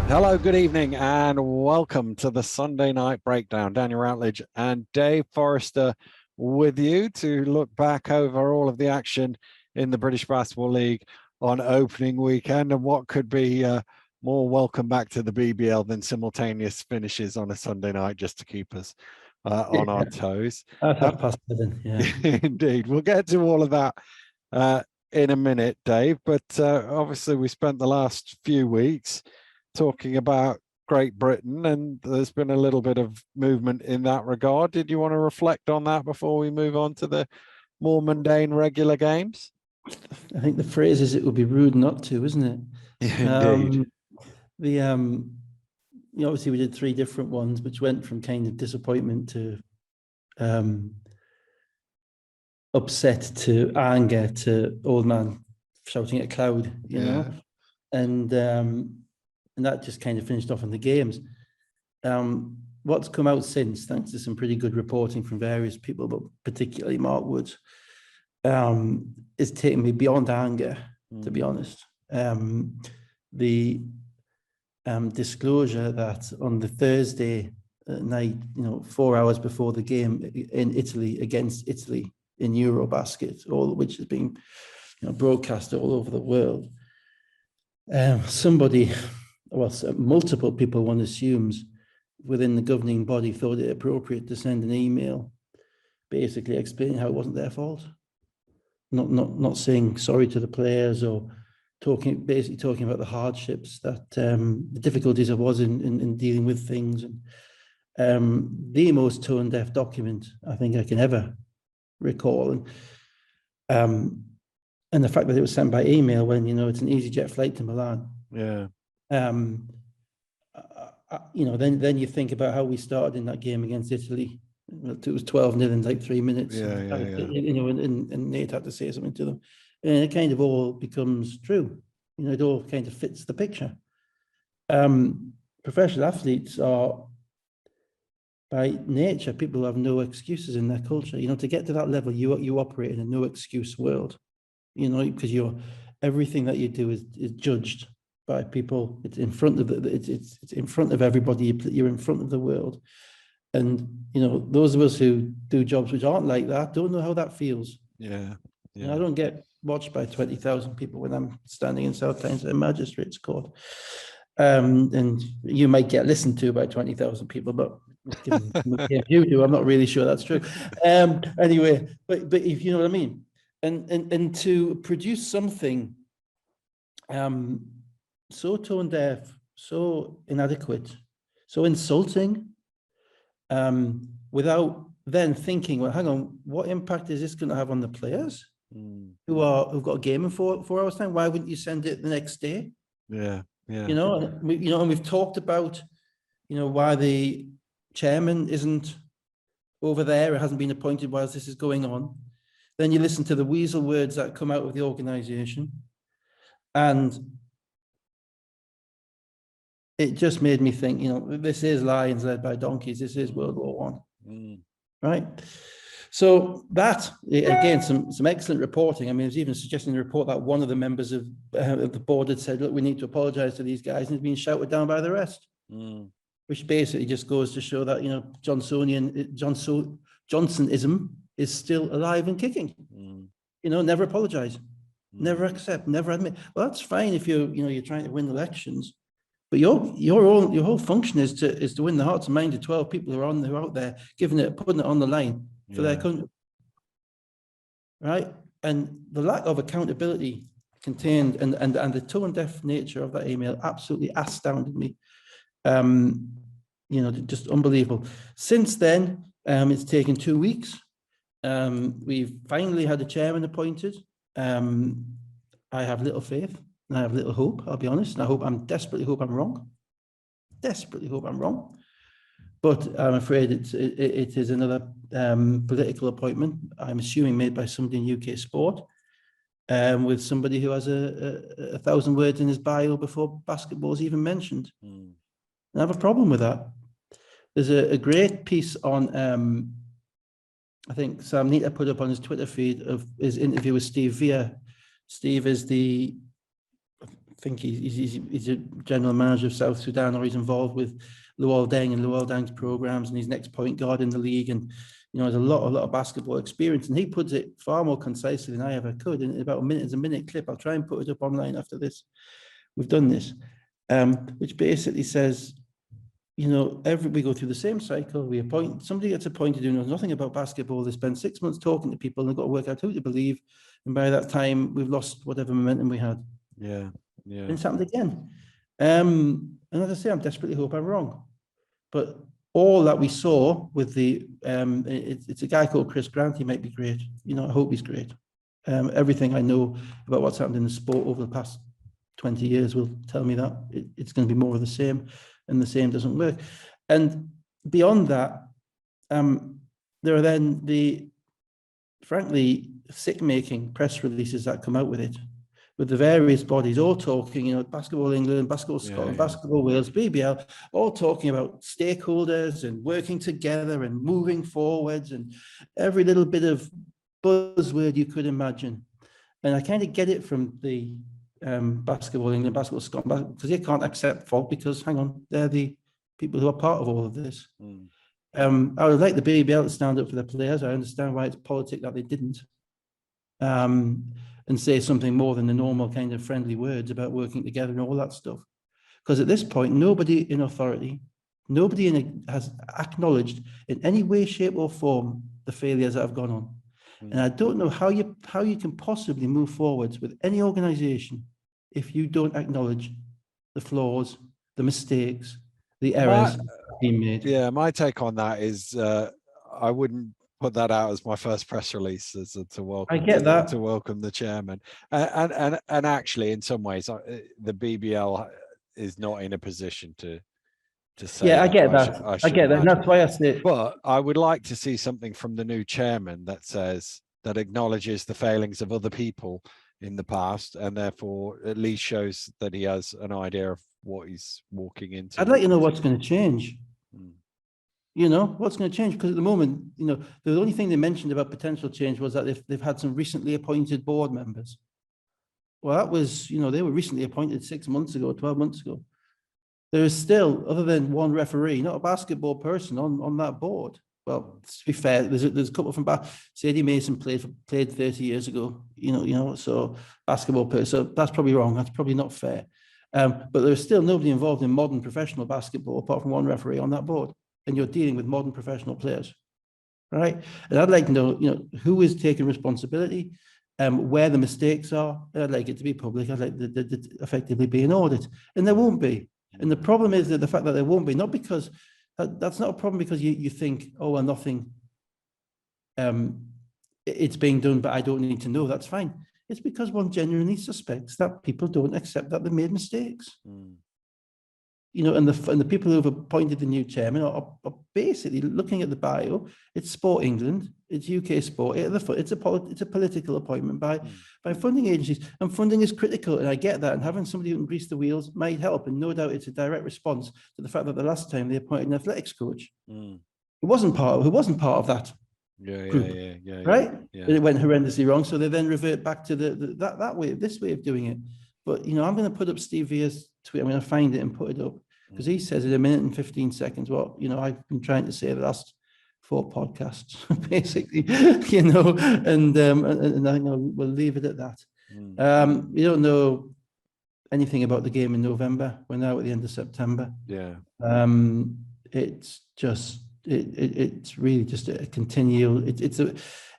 Hello, good evening, and welcome to the Sunday Night Breakdown. Daniel Routledge and Dave Forrester with you to look back over all of the action in the British Basketball League on opening weekend and what could be more welcome back to the BBL than simultaneous finishes on a Sunday night just to keep us on our toes. At 7:30, yeah. Indeed. We'll get to all of that in a minute, Dave, but obviously we spent the last few weeks talking about Great Britain, and there's been a little bit of movement in that regard. Did you want to reflect on that before we move on to the more mundane regular games? I think the phrase is, it would be rude not to, isn't it? Indeed. Obviously we did 3 different ones, which went from kind of disappointment to upset to anger to old man shouting at a cloud, you know, and that just kind of finished off in the games. What's come out since, thanks to some pretty good reporting from various people, but particularly Mark Woods, is taking me beyond anger, to be honest. The disclosure that on the Thursday night, 4 hours before the game in Italy against Italy in Eurobasket, all of which is being broadcast all over the world, multiple people, one assumes, within the governing body thought it appropriate to send an email basically explaining how it wasn't their fault, not saying sorry to the players or talking about the hardships, that the difficulties there was in dealing with things, and the most tone deaf document I think I can ever recall, and the fact that it was sent by email when it's an EasyJet flight to Milan. Then you think about how we started in that game against Italy. It was 12-0 in like 3 minutes. And Nate had to say something to them, and it kind of all becomes true. It all kind of fits the picture. Professional athletes are, by nature, people who have no excuses in their culture. To get to that level, you operate in a no excuse world. Because everything that you do is judged by people. It's in front of it's in front of everybody. You're in front of the world, and those of us who do jobs which aren't like that don't know how that feels. I don't get watched by 20,000 people when I'm standing in South Tyneside Magistrates Court, and you might get listened to by 20,000 people, but given you do, I'm not really sure that's true. Anyway, but if you know what I mean, and to produce something so tone deaf, so inadequate, so insulting, without then thinking, well, hang on, what impact is this going to have on the players who've got a game in 4 hours time? Why wouldn't you send it the next day? And we've talked about why the chairman isn't over there, it hasn't been appointed whilst this is going on. Then you listen to the weasel words that come out of the organization, and it just made me think, this is lions led by donkeys. This is World War I, right? So that, again, some excellent reporting. I mean, there's even suggesting in the report that one of the members of the board had said, look, we need to apologize to these guys, and it's been shouted down by the rest, which basically just goes to show that, Johnsonism is still alive and kicking. Never apologize, never accept, never admit. Well, that's fine if you're trying to win elections. But your whole function is to win the hearts and minds of 12 people who are out there putting it on the line for their country, right? And the lack of accountability contained and the tone deaf nature of that email absolutely astounded me. Just unbelievable. Since then, it's taken 2 weeks. We've finally had a chairman appointed. I have little faith. I have little hope, I'll be honest. And I desperately hope I'm wrong. Desperately hope I'm wrong. But I'm afraid it is another political appointment, I'm assuming made by somebody in UK sport, with somebody who has a 1,000 words in his bio before basketball is even mentioned. And I have a problem with that. There's a great piece on, I think Sam Nita put up on his Twitter feed of his interview with Steve Veer. Steve is the think he's a general manager of South Sudan, or he's involved with Luol Deng and Luol Deng's programs, and he's next point guard in the league, and has a lot of basketball experience, and he puts it far more concisely than I ever could. In about a minute clip. I'll try and put it up online after this. We've done this, which basically says, we go through the same cycle. We appoint, somebody gets appointed who knows nothing about basketball. They spend 6 months talking to people, and they've got to work out who to believe. And by that time, we've lost whatever momentum we had. Yeah. And it's happened again. And as I say, I'm desperately hope I'm wrong. But all that we saw with the, it's a guy called Chris Grant. He might be great. I hope he's great. Everything I know about what's happened in the sport over the past 20 years will tell me that it's going to be more of the same, and the same doesn't work. And beyond that, there are then the, frankly, sick-making press releases that come out with it, with the various bodies all talking, Basketball England, Basketball Scotland, Basketball Wales, BBL, all talking about stakeholders and working together and moving forwards and every little bit of buzzword you could imagine. And I kind of get it from the Basketball England, Basketball Scotland, because they can't accept fault because, hang on, they're the people who are part of all of this. I would like the BBL to stand up for their players. I understand why it's politic that they didn't. And say something more than the normal kind of friendly words about working together and all that stuff. Because at this point, nobody in authority, has acknowledged in any way, shape or form the failures that have gone on. And I don't know how you can possibly move forwards with any organization if you don't acknowledge the flaws, the mistakes, the errors being made. Yeah, my take on that is I wouldn't put that out as my first press release to welcome. I get that, to welcome the chairman, and actually, in some ways, the BBL is not in a position to say. Yeah, I get that. I get that. And that's why I say. But I would like to see something from the new chairman that acknowledges the failings of other people in the past, and therefore at least shows that he has an idea of what he's walking into. I'd like to know what's going to change. What's going to change? Because at the moment, the only thing they mentioned about potential change was that they've had some recently appointed board members. Well, that was, they were recently appointed 6 months ago, 12 months ago. There is still, other than one referee, not a basketball person on that board. Well, to be fair, there's a couple from Sadie Mason played 30 years ago, so basketball person. So that's probably wrong. That's probably not fair. But there's still nobody involved in modern professional basketball apart from one referee on that board. And you're dealing with modern professional players, right? And I'd like to know, who is taking responsibility, where the mistakes are. I'd like it to be public. I'd like to effectively be an audit, and there won't be. And the problem is that the fact that there won't be, not because that's not a problem because you think, oh, well, nothing, it's being done, but I don't need to know. That's fine. It's because one genuinely suspects that people don't accept that they made mistakes. And the people who have appointed the new chairman are basically looking at the bio. It's Sport England, it's UK Sport. It's a political appointment by funding agencies, and funding is critical. And I get that. And having somebody who can grease the wheels might help. And no doubt it's a direct response to the fact that the last time they appointed an athletics coach, who wasn't part of that group, right? Yeah. It went horrendously wrong. So they then revert back to this way of doing it. But I'm going to put up Steve Veer's tweet. I'm going to find it and put it up. Because he says in 1 minute and 15 seconds, well, I've been trying to say the last 4 podcasts, basically, and I know we'll leave it at that. We don't know anything about the game in November. We're now at the end of September. Yeah. It's just, it's really just a continual,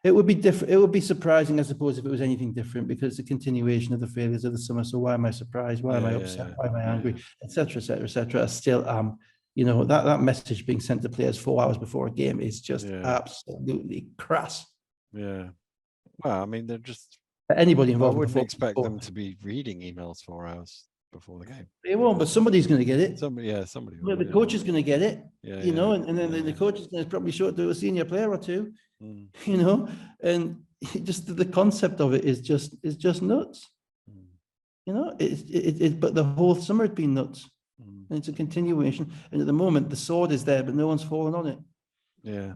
it would be different. It would be surprising, I suppose, if it was anything different, because it's a continuation of the failures of the summer. So why am I surprised? Why am I upset? Why am I angry? Etc. Etc. Etc. I still am. That message being sent to players 4 hours before a game is just absolutely crass. Yeah. Well, I mean, they're just anybody involved. I wouldn't expect them to be reading emails 4 hours before the game. They won't, but somebody's going to get it. Somebody will. The coach is going to get it. And then the coach is going to probably show it to a senior player or two. And just the concept of it is just nuts. But the whole summer had been nuts. And it's a continuation. And at the moment, the sword is there, but no one's fallen on it. Yeah.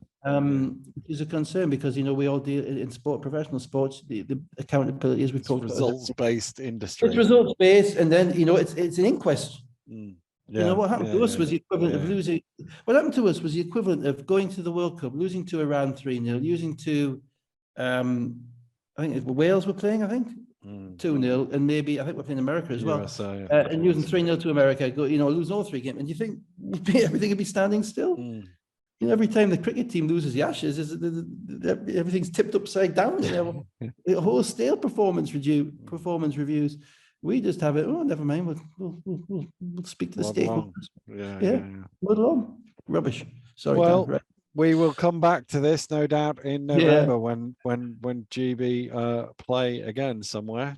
Which is a concern because, we all deal in sport, professional sports, the accountability, as we've It's talked about. results-based industry. It's results-based, and then, it's an inquest. Yeah. What happened to us was the equivalent of yeah. losing. What happened to us was the equivalent of going to the World Cup, losing to Iran 3-0, losing to, I think Wales were playing, 2-0, and maybe I think we're playing America as well, USA, and losing 3-0 to America. Losing all 3 games, and you think everything would be standing still. Every time the cricket team loses the Ashes, everything's tipped upside down. A whole stale performance reviews. We just have it. Oh, never mind. We'll speak to the stakeholders. Yeah. Muddle on. Rubbish. Sorry. Well, Dan, right. we will come back to this, no doubt, in November when GB play again somewhere.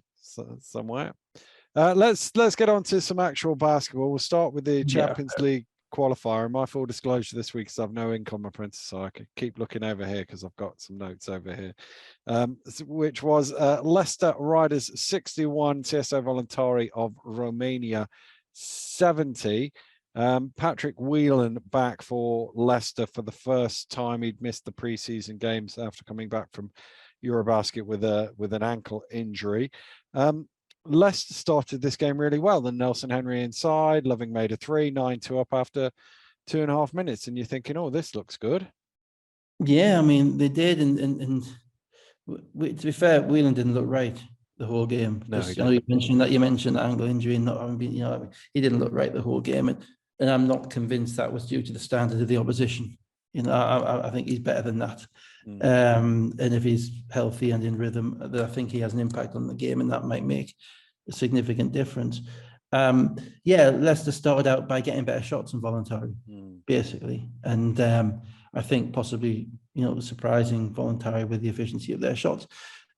Let's get on to some actual basketball. We'll start with the Champions League qualifier. My full disclosure this week is I've no income apprentice, so I can keep looking over here because I've got some notes over here, which was Leicester Riders 61, CSO Voluntari of Romania 70. Patrick Whelan back for Leicester for the first time. He'd missed the preseason games after coming back from Eurobasket with an ankle injury. Leicester started this game really well. Then Nelson Henry inside, Loving made a 3, 9-2 up after 2.5 minutes. And you're thinking, oh, this looks good. Yeah, I mean, they did. And to be fair, Whelan didn't look right the whole game. No, I know you mentioned that ankle injury and not having been, he didn't look right the whole game. And I'm not convinced that was due to the standard of the opposition. I think he's better than that. And if he's healthy and in rhythm, I think he has an impact on the game, and that might make a significant difference. Leicester started out by getting better shots than Voluntari, basically. And I think possibly, surprising Voluntari with the efficiency of their shots.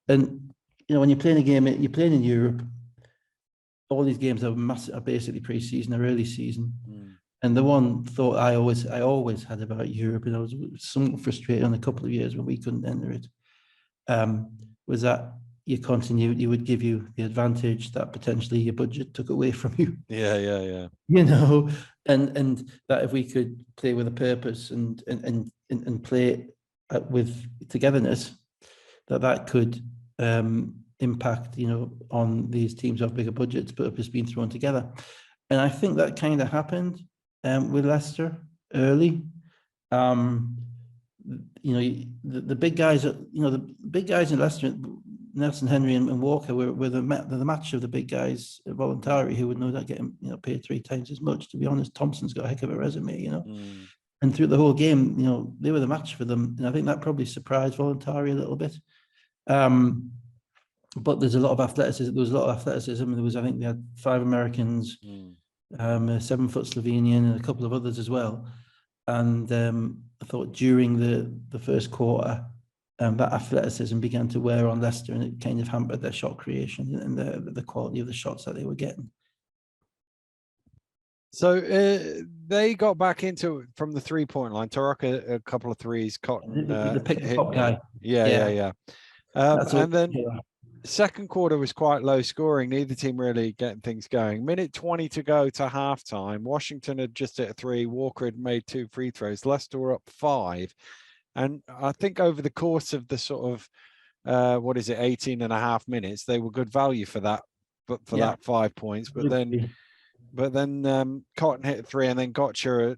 And, when you're playing a game, you're playing in Europe, all these games are basically pre-season or early season. And the one thought I always had about Europe, and I was somewhat frustrated on a couple of years when we couldn't enter it, was that your continuity would give you the advantage that potentially your budget took away from you. Yeah. And that if we could play with a purpose and play with togetherness, that could impact, on these teams who have bigger budgets but have just been thrown together. And I think that kind of happened with Leicester early. The big guys, the big guys in Leicester, Nelson Henry and Walker were the match of the big guys at Voluntari, who would no doubt get him, paid 3 times as much. To be honest, Thompson's got a heck of a resume, And through the whole game, they were the match for them. And I think that probably surprised Voluntari a little bit. But there's a lot of athleticism. There was a lot of athleticism. I think they had 5 Americans, a 7-foot Slovenian, and a couple of others as well. And I thought during the first quarter, that athleticism began to wear on Leicester, and it kind of hampered their shot creation and the quality of the shots that they were getting. So they got back into from the 3-point line. Tarok a couple of threes. Cotton the pick the top guy. Yeah. And then second quarter was quite low scoring. Neither team really getting things going. Minute 20 to go to halftime. Washington had just hit a 3. Walker had made 2 free throws. Leicester were up 5. And I think over the course of the sort of 18 and a half minutes, they were good value for that, but for that 5 points. But then Cotton hit a 3, and then Gotcha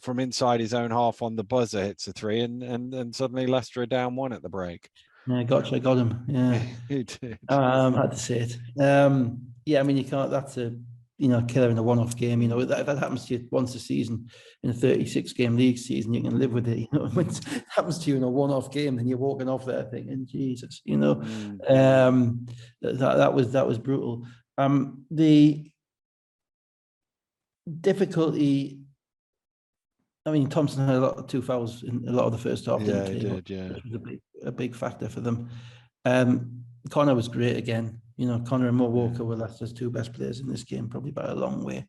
from inside his own half on the buzzer hits a 3, and suddenly Leicester are down 1 at the break. Yeah, Gotcha got him. Yeah, he did. Had to say it. I mean, you can't. That's a killer in a one-off game. That happens to you once a season in a 36-game league season. You can live with it. When it happens to you in a one-off game, then you're walking off there thinking, Jesus. That was brutal. The difficulty. I mean, Thompson had a lot of 2 fouls in a lot of the first half. Yeah, he did. Yeah, which was a big factor for them. Connor was great again. Connor and Mo Walker were Leicester's 2 best players in this game, probably by a long way,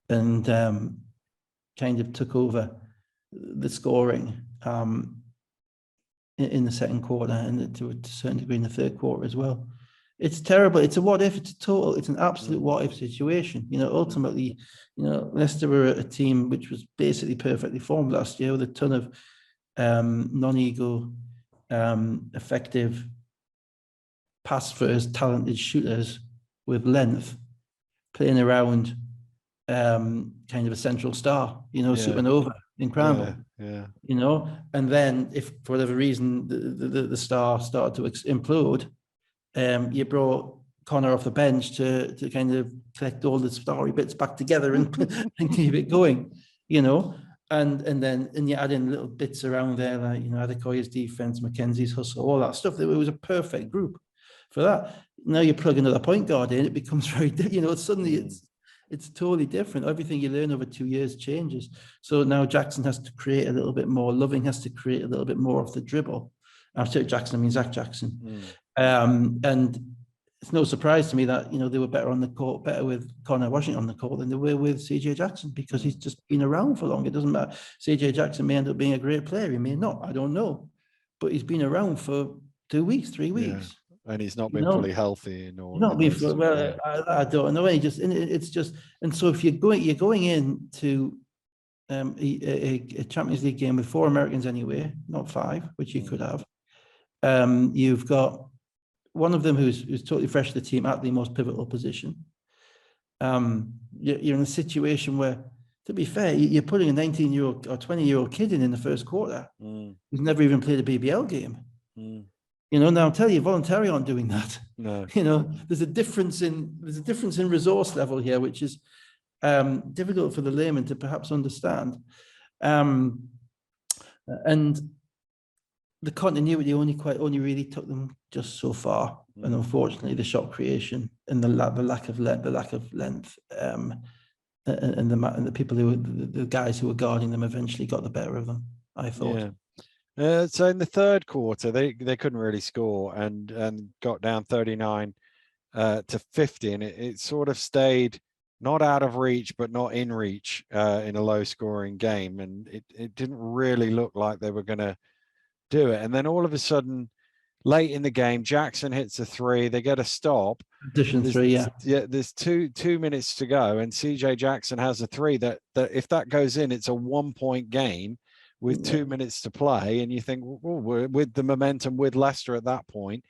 and kind of took over the scoring in the second quarter, and to a certain degree in the third quarter as well. It's terrible. It's a what if. It's an absolute what if situation. Ultimately, Leicester were a team which was basically perfectly formed last year with a ton of non-ego, effective, pass-first, talented shooters with length, playing around kind of a central star, supernova, incredible. Yeah. And then if for whatever reason the star started to implode, you brought Connor off the bench to kind of collect all the starry bits back together and keep it going, and then you add in little bits around there like Adekoya's defense, Mackenzie's hustle, all that stuff. It was a perfect group for that. Now you plug another point guard in, it becomes very suddenly it's totally different. Everything you learn over 2 years changes. So now Jackson has to create a little bit more. Loving has to create a little bit more off the dribble. After Jackson, I mean Zach Jackson. And it's no surprise to me that they were better on the court, better with Connor Washington on the court than they were with CJ Jackson, because he's just been around for long. It doesn't matter. CJ Jackson may end up being a great player. He may not. I don't know. But he's been around for 2 weeks, 3 weeks. And he's not been fully healthy in all. Not before. Well, I don't know. It's just, and so if you're going into a Champions League game with 4 Americans anyway, not 5, which you could have. You've got one of them who's totally fresh to the team at the most pivotal position. You're in a situation where, to be fair, you're putting a 19-year-old or 20-year-old kid in the first quarter who's never even played a BBL game. Now I'll tell you, Voluntari aren't doing that. No. There's a difference in resource level here, which is difficult for the layman to perhaps understand. And the continuity only really took them just so far, and unfortunately, the shot creation and the lack of length, and the people the guys who were guarding them eventually got the better of them, I thought. Yeah. So in the third quarter, they couldn't really score and got down 39 to 50, and it sort of stayed not out of reach, but not in reach in a low-scoring game, and it didn't really look like they were going to do it. And then all of a sudden, late in the game, Jackson hits a 3. They get a stop. Addition 3, yeah. Yeah, there's two minutes to go, and CJ Jackson has a 3 that if that goes in, it's a 1-point game with 2 minutes to play, and you think, well, we're with the momentum with Leicester at that point.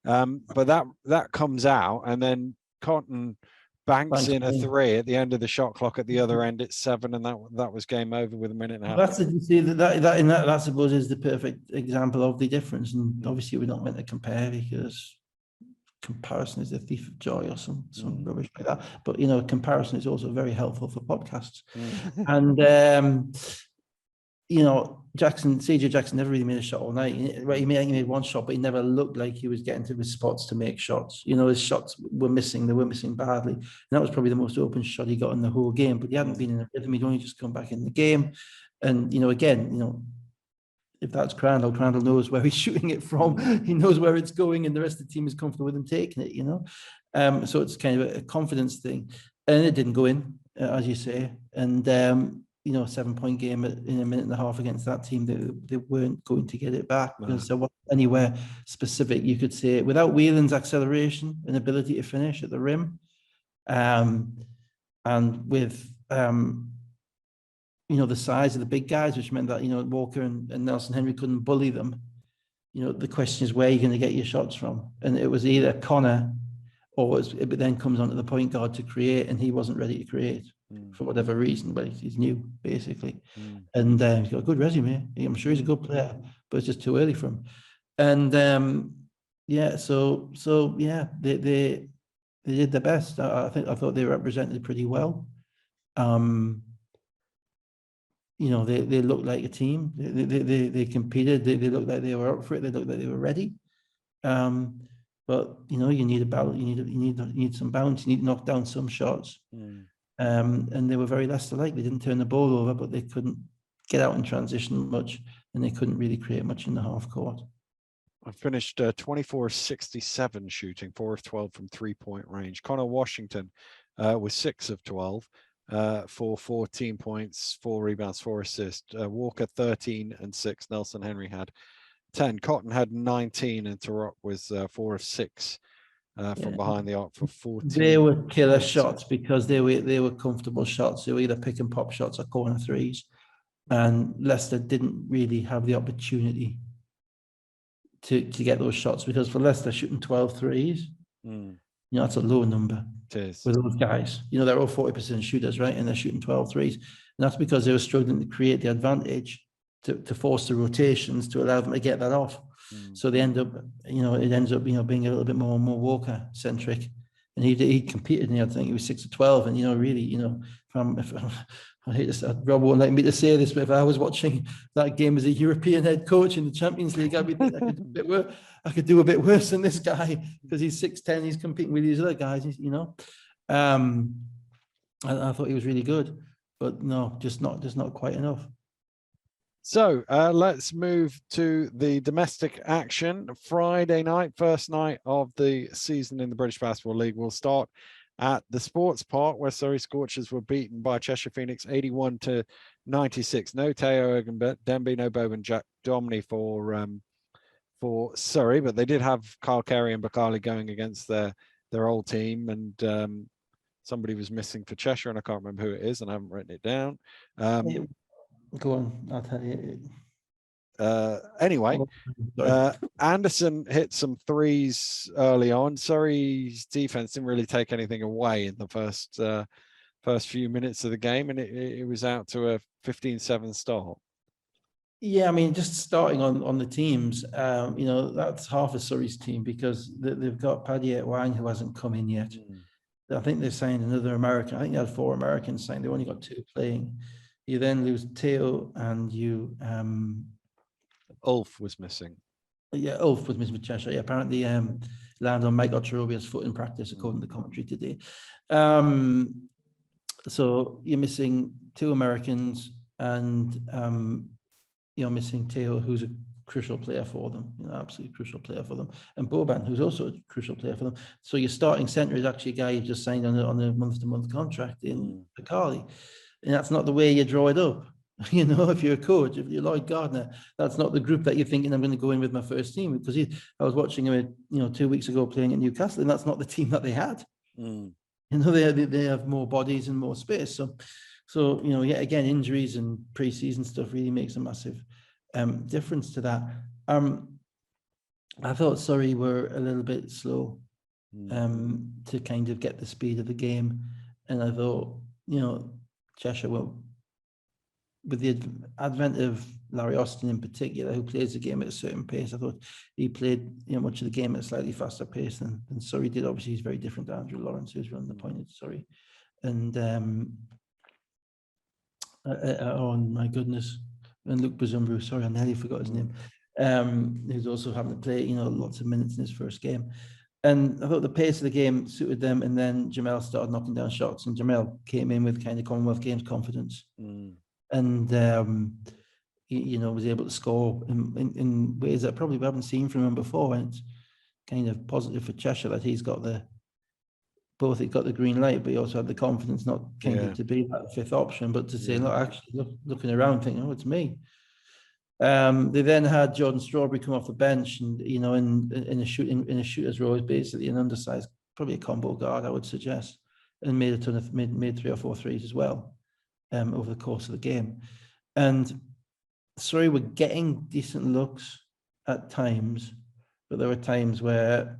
But that comes out, and then Cotton banks in a 3 at the end of the shot clock. At the other end, it's 7, and that was game over with a minute and a half. That I suppose is the perfect example of the difference, and obviously we're not meant to compare because comparison is the thief of joy or some rubbish like that. But comparison is also very helpful for podcasts. And CJ Jackson never really made a shot all night. He made one shot, but he never looked like he was getting to his spots to make shots. His shots were missing. They were missing badly. And that was probably the most open shot he got in the whole game, but he hadn't been in a rhythm. He'd only just come back in the game. And, again, if that's Crandall knows where he's shooting it from. He knows where it's going, and the rest of the team is comfortable with him taking it, So it's kind of a confidence thing. And it didn't go in, as you say. And, 7-point game in a minute and a half against that team, they weren't going to get it back because there wasn't anywhere specific you could say, without Whelan's acceleration and ability to finish at the rim, and with the size of the big guys, which meant that Walker and Nelson Henry couldn't bully them. The question is, where are you going to get your shots from? And it was either Connor or it then comes onto the point guard to create, and he wasn't ready to create for whatever reason. But he's new, basically, and he's got a good resume. I'm sure he's a good player, but it's just too early for him. And they did their best. I thought they represented pretty well. They looked like a team. They competed. They looked like they were up for it. They looked like they were ready. But you need a balance. You need some balance. You need to knock down some shots. And they were very Leicester-like. They didn't turn the ball over, but they couldn't get out in transition much, and they couldn't really create much in the half court. I finished 24-67 shooting, 4 of 12 from 3-point range. Connor Washington was 6 of 12 for 14 points, 4 rebounds, 4 assists. Walker 13 and 6. Nelson Henry had 10. Cotton had 19, and Tarok was 4 of 6 from behind the arc for 14. They were killer shots because they were comfortable shots. They were either pick and pop shots or corner threes. and Leicester didn't really have the opportunity to get those shots, because for Leicester shooting 12 threes, that's a low number. It is. With those guys, they're all 40% shooters, right? And they're shooting 12 threes. And that's because they were struggling to create the advantage to force the rotations to allow them to get that off. So they end up, it ends up, being a little bit more Walker centric. And he competed, and I think he was 6 of 12. And, really, I hate this, Rob won't like me to say this, but if I was watching that game as a European head coach in the Champions League, I'd be thinking I could do a bit worse than this guy, because he's 6'10", he's competing with these other guys, I thought he was really good, but no, just not quite enough. So let's move to the domestic action. Friday night, first night of the season in the British Basketball League. We'll start at the Sports Park, where Surrey Scorchers were beaten by Cheshire Phoenix 81-96. No Teo Demby, no Boban Jack Domney for Surrey, but they did have Kyle Carey and Bakali going against their old team, and somebody was missing for Cheshire, and I can't remember who it is, and I haven't written it down. Go on, I'll tell you. Anyway, Anderson hit some threes early on. Surrey's defense didn't really take anything away in the first few minutes of the game, and it was out to a 15-7 start. Yeah, I mean, just starting on the teams, that's half of Surrey's team, because they've got Patriots Wang, who hasn't come in yet. I think they've signed another American. I think they had 4 Americans signed. They only got 2 playing. You then lose Teo, and you Ulf was missing. Yeah, Ulf was missing with Cheshire. Yeah, apparently landed on Mike Ocherobia's foot in practice, according to the commentary today. So you're missing 2 Americans, and you're missing Teo, who's a crucial player for them, absolutely crucial player for them, and Boban, who's also a crucial player for them. So your starting centre is actually a guy you just signed on a month-to-month contract in Bakali. And that's not the way you draw it up. If you're a coach, if you're Lloyd Gardner, that's not the group that you're thinking, I'm going to go in with my first team, because I was watching him, 2 weeks ago playing at Newcastle, and that's not the team that they had. They have more bodies and more space. So yet again, injuries and preseason stuff really makes a massive difference to that. I thought Surrey were a little bit slow to kind of get the speed of the game, and I thought, Cheshire will, with the advent of Larry Austin in particular, who plays the game at a certain pace, I thought he played much of the game at a slightly faster pace than Surrey did. Obviously, he's very different to Andrew Lawrence, who's running the point at Surrey. And oh my goodness, and Luke Bazumbu, sorry, I nearly forgot his name, who's also having to play lots of minutes in his first game. And I thought the pace of the game suited them, and then Jamel started knocking down shots, and Jamel came in with kind of Commonwealth Games confidence, and was able to score in ways that probably we haven't seen from him before. And it's kind of positive for Cheshire that he's got the green light, but he also had the confidence not kind of to be that 5th option, but to say, look, actually looking around, thinking, oh, it's me. They then had Jordan Strawberry come off the bench, and in a shooter's role, is basically an undersized, probably a combo guard, I would suggest, and made 3 or 4 threes as well over the course of the game. And Surrey were getting decent looks at times, but there were times where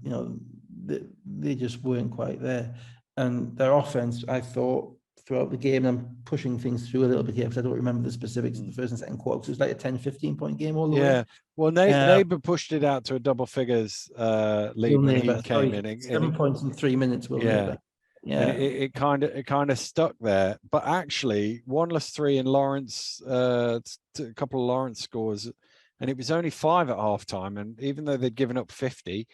they just weren't quite there. And their offense, I thought, throughout the game, and I'm pushing things through a little bit here because I don't remember the specifics of the first and second quarter. It was like a 10-15 point game all the way. Yeah, well, Neighbour pushed it out to a double figures lead when he came in. 7 points in 3 minutes. Neighbour. Yeah, and it kind of stuck there. But actually, 1-3 in Lawrence, a couple of Lawrence scores, and it was only 5 at halftime. And even though they'd given up 50.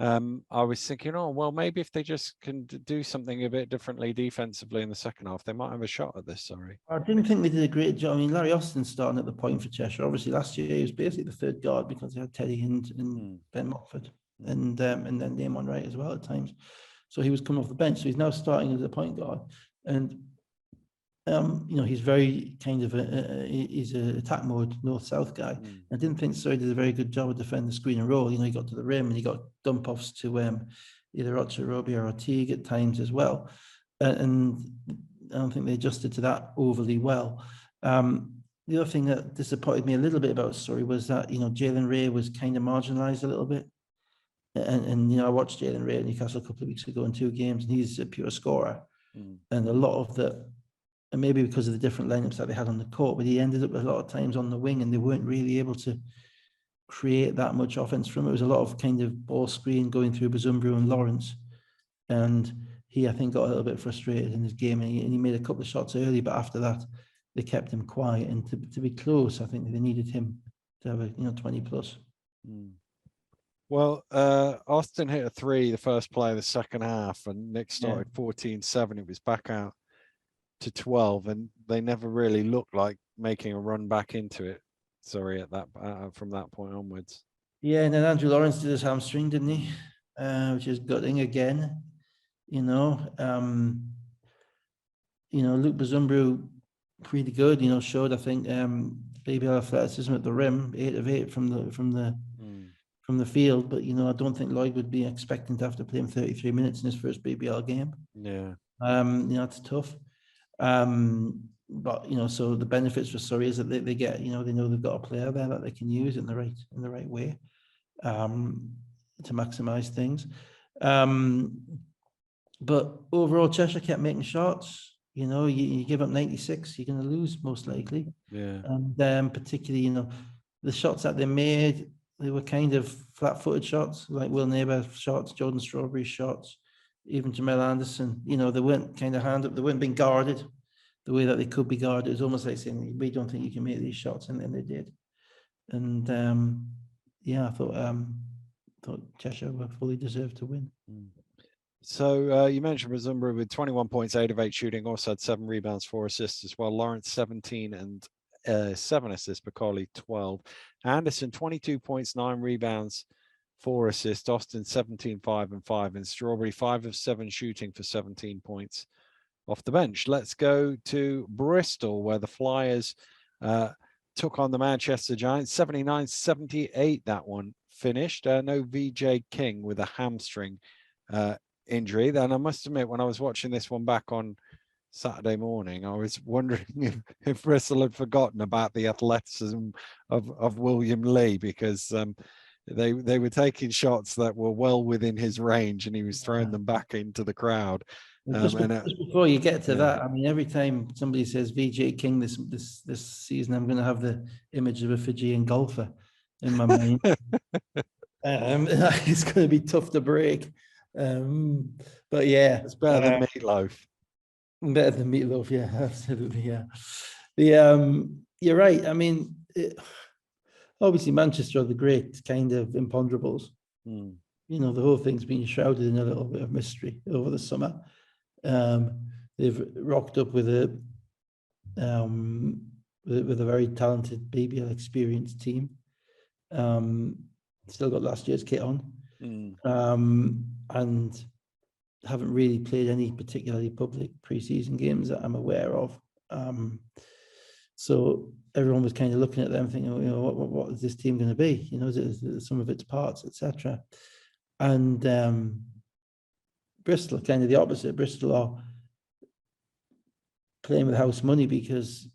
I was thinking, oh, well, maybe if they just can do something a bit differently defensively in the second half, they might have a shot at this, Sorry. I didn't think they did a great job. I mean, Larry Austin starting at the point for Cheshire. Obviously, last year he was basically the 3rd guard because they had Teddy and Ben Mockford and then Damon Wright as well at times. So he was coming off the bench. So he's now starting as a point guard. And, he's very kind of he's an attack mode north-south guy. I didn't think Surrey did a very good job of defending the screen and roll. He got to the rim and he got dump offs to either Ocherobi or Teague at times as well. And I don't think they adjusted to that overly well. the other thing that disappointed me a little bit about Surrey was that, Jalen Ray was kind of marginalised a little bit. And I watched Jalen Ray at Newcastle a couple of weeks ago in 2 games, and he's a pure scorer. And a lot of and maybe because of the different lineups that they had on the court, but he ended up a lot of times on the wing, and they weren't really able to create that much offense from it. It was a lot of kind of ball screen going through Bazumbru and Lawrence. And he, I think, got a little bit frustrated in his game, and he made a couple of shots early, but after that, they kept him quiet. And to be close, I think they needed him to have a 20 plus. Well, Austin hit a 3 the first play of the second half, and Nick started 14-7. It was back out to 12, and they never really looked like making a run back into it. Sorry, at that from that point onwards. Yeah, and then Andrew Lawrence did his hamstring, didn't he? Which is gutting again. Luke Bazumbru, pretty good. Showed, I think, BBL athleticism at the rim, 8 of 8 from the field. But I don't think Lloyd would be expecting to have to play him 33 minutes in his first BBL game. Yeah. It's tough. But so the benefits for Surrey is that they get, they know they've got a player there that they can use in the right way, to maximize things. But overall, Cheshire kept making shots. You give up 96, you're going to lose most likely. Yeah. And particularly, the shots that they made, they were kind of flat-footed shots, like Will Neighbour shots, Jordan Strawberry shots, even Jamel Anderson. They weren't kind of hand up, they weren't being guarded the way that they could be guarded. It was almost like saying, we don't think you can make these shots, and then they did. And I thought Cheshire were fully deserved to win. So you mentioned Bazumbru with 21 points, 8 of 8 shooting, also had 7 rebounds, 4 assists as well. Lawrence 17 and 7 assists, Bacali 12. Anderson 22 points, 9 rebounds, 4 assists. Austin 17, 5 and 5, and Strawberry 5 of 7 shooting for 17 points off the bench. Let's go to Bristol, where the Flyers took on the Manchester Giants. 79-78 that one finished. No VJ King with a hamstring injury. Then I must admit, when I was watching this one back on Saturday morning, I was wondering if Bristol had forgotten about the athleticism of William Lee, because they were taking shots that were well within his range, and he was throwing them back into the crowd. Just before you get to that, I mean, every time somebody says VJ King this season, I'm going to have the image of a Fijian golfer in my mind. It's going to be tough to break. But yeah, it's better than Meatloaf. Better than Meatloaf, yeah, absolutely, yeah. You're right. I mean, obviously Manchester are the great kind of imponderables. The whole thing's been shrouded in a little bit of mystery over the summer. They've rocked up with a very talented BBL experienced team. Still got last year's kit on, and haven't really played any particularly public preseason games that I'm aware of. So everyone was kind of looking at them thinking, what is this team going to be? Is it some of its parts, etc. And Bristol, kind of the opposite. Bristol are playing with house money because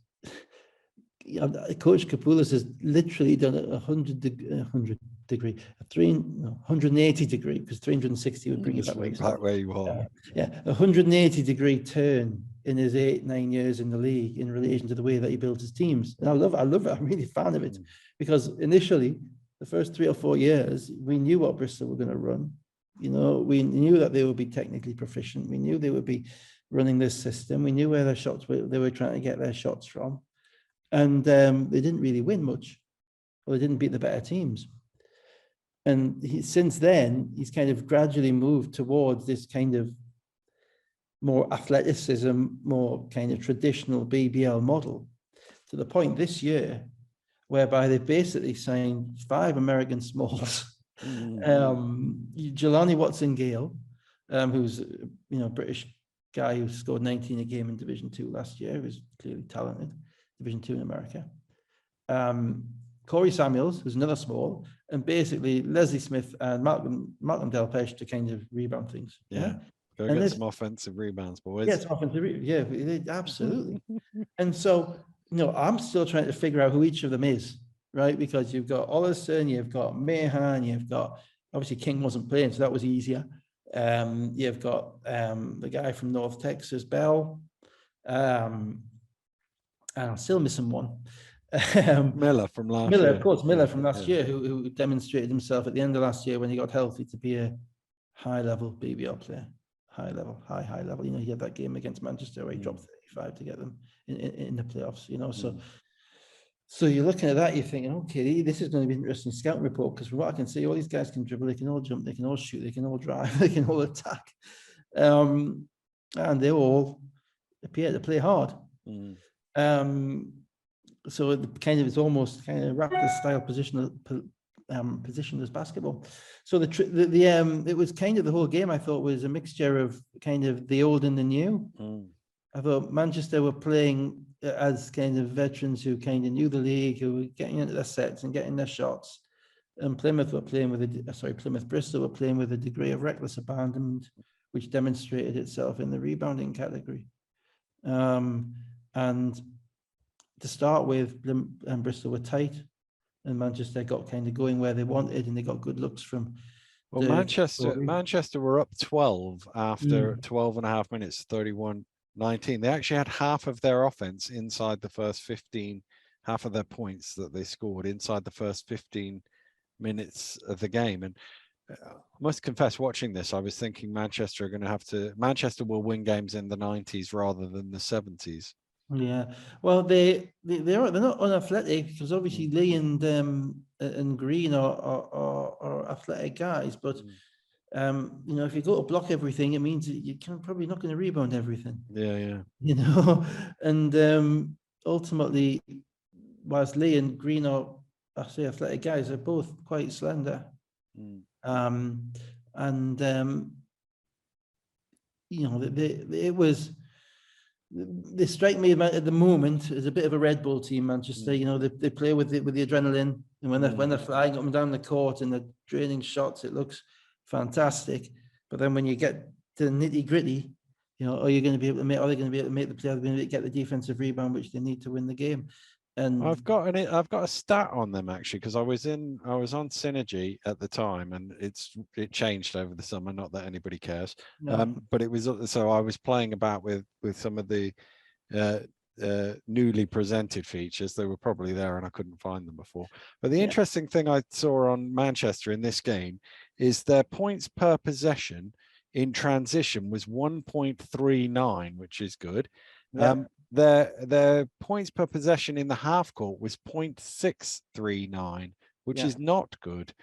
Coach Kapoulis has literally done a 180 degree, because 360 would bring you back where you are. 180 degree turn in his 8-9 years in the league in relation to the way that he built his teams. And I love it. I'm really a fan of it, because initially, the first 3 or 4 years, we knew what Bristol were going to run. We knew that they would be technically proficient. We knew they would be running this system. We knew where their shots were, they were trying to get their shots from. And they didn't really win much. Well, they didn't beat the better teams. And since then, he's kind of gradually moved towards this kind of more athleticism, more kind of traditional BBL model, to the point this year whereby they basically signed 5 American smalls. Jelani Watson-Gale, who's a British guy who scored 19 a game in Division 2 last year, who's clearly talented, Division 2 in America. Corey Samuels, who's another small, and basically Leslie Smith and Malcolm Delpeche to kind of rebound things. Go get some offensive rebounds, boys. Yes, offensive, absolutely. And so I'm still trying to figure out who each of them is, right? Because you've got Ollison, you've got Mahan, you've got, obviously King wasn't playing, so that was easier. You've got the guy from North Texas, Bell. And I'm still missing one. Miller from last Miller, year. of course, Miller from last Yeah. year, who demonstrated himself at the end of last year when he got healthy to be a high-level BBL player. High level. He had that game against Manchester where he dropped 35 to get them in the playoffs, So you're looking at that, you're thinking, okay, this is going to be an interesting scouting report, because from what I can see, all these guys can dribble, they can all jump, they can all shoot, they can all drive, they can all attack. And they all appear to play hard. So it's almost kind of Raptors style position as basketball. So it was kind of the whole game, I thought, was a mixture of kind of the old and the new. I thought Manchester were playing as kind of veterans who kind of knew the league, who were getting into their sets and getting their shots. And Plymouth Bristol were playing with a degree of reckless abandonment, which demonstrated itself in the rebounding category. And to start with, Bristol were tight, and Manchester got kind of going where they wanted, and they got good looks from. Well, Manchester were up 12 after 12 and a half minutes, 31-19. They actually had half of their offense inside the first 15, half of their points that they scored inside the first 15 minutes of the game. And I must confess, watching this, I was thinking Manchester will win games in the 90s rather than the 70s. Yeah, well, they're not unathletic, because obviously Lee and Green are athletic guys, but if you go to block everything, it means that you're probably not going to rebound everything. Yeah. And ultimately, whilst Lee and Green are, I say, athletic guys, they're both quite slender. They strike me at the moment as a bit of a Red Bull team, Manchester. They play with the adrenaline, and when they're flying up and down the court and they're draining shots, it looks fantastic. But then when you get to the nitty gritty, are they going to be able to make the play? Are they going to get the defensive rebound which they need to win the game? And I've got a stat on them, actually, because I was on Synergy at the time, and it changed over the summer. Not that anybody cares, but it was, so I was playing about with some of the newly presented features. They were probably there and I couldn't find them before. But the interesting thing I saw on Manchester in this game is their points per possession in transition was 1.39, which is good. Their points per possession in the half court was 0.639, which is not good.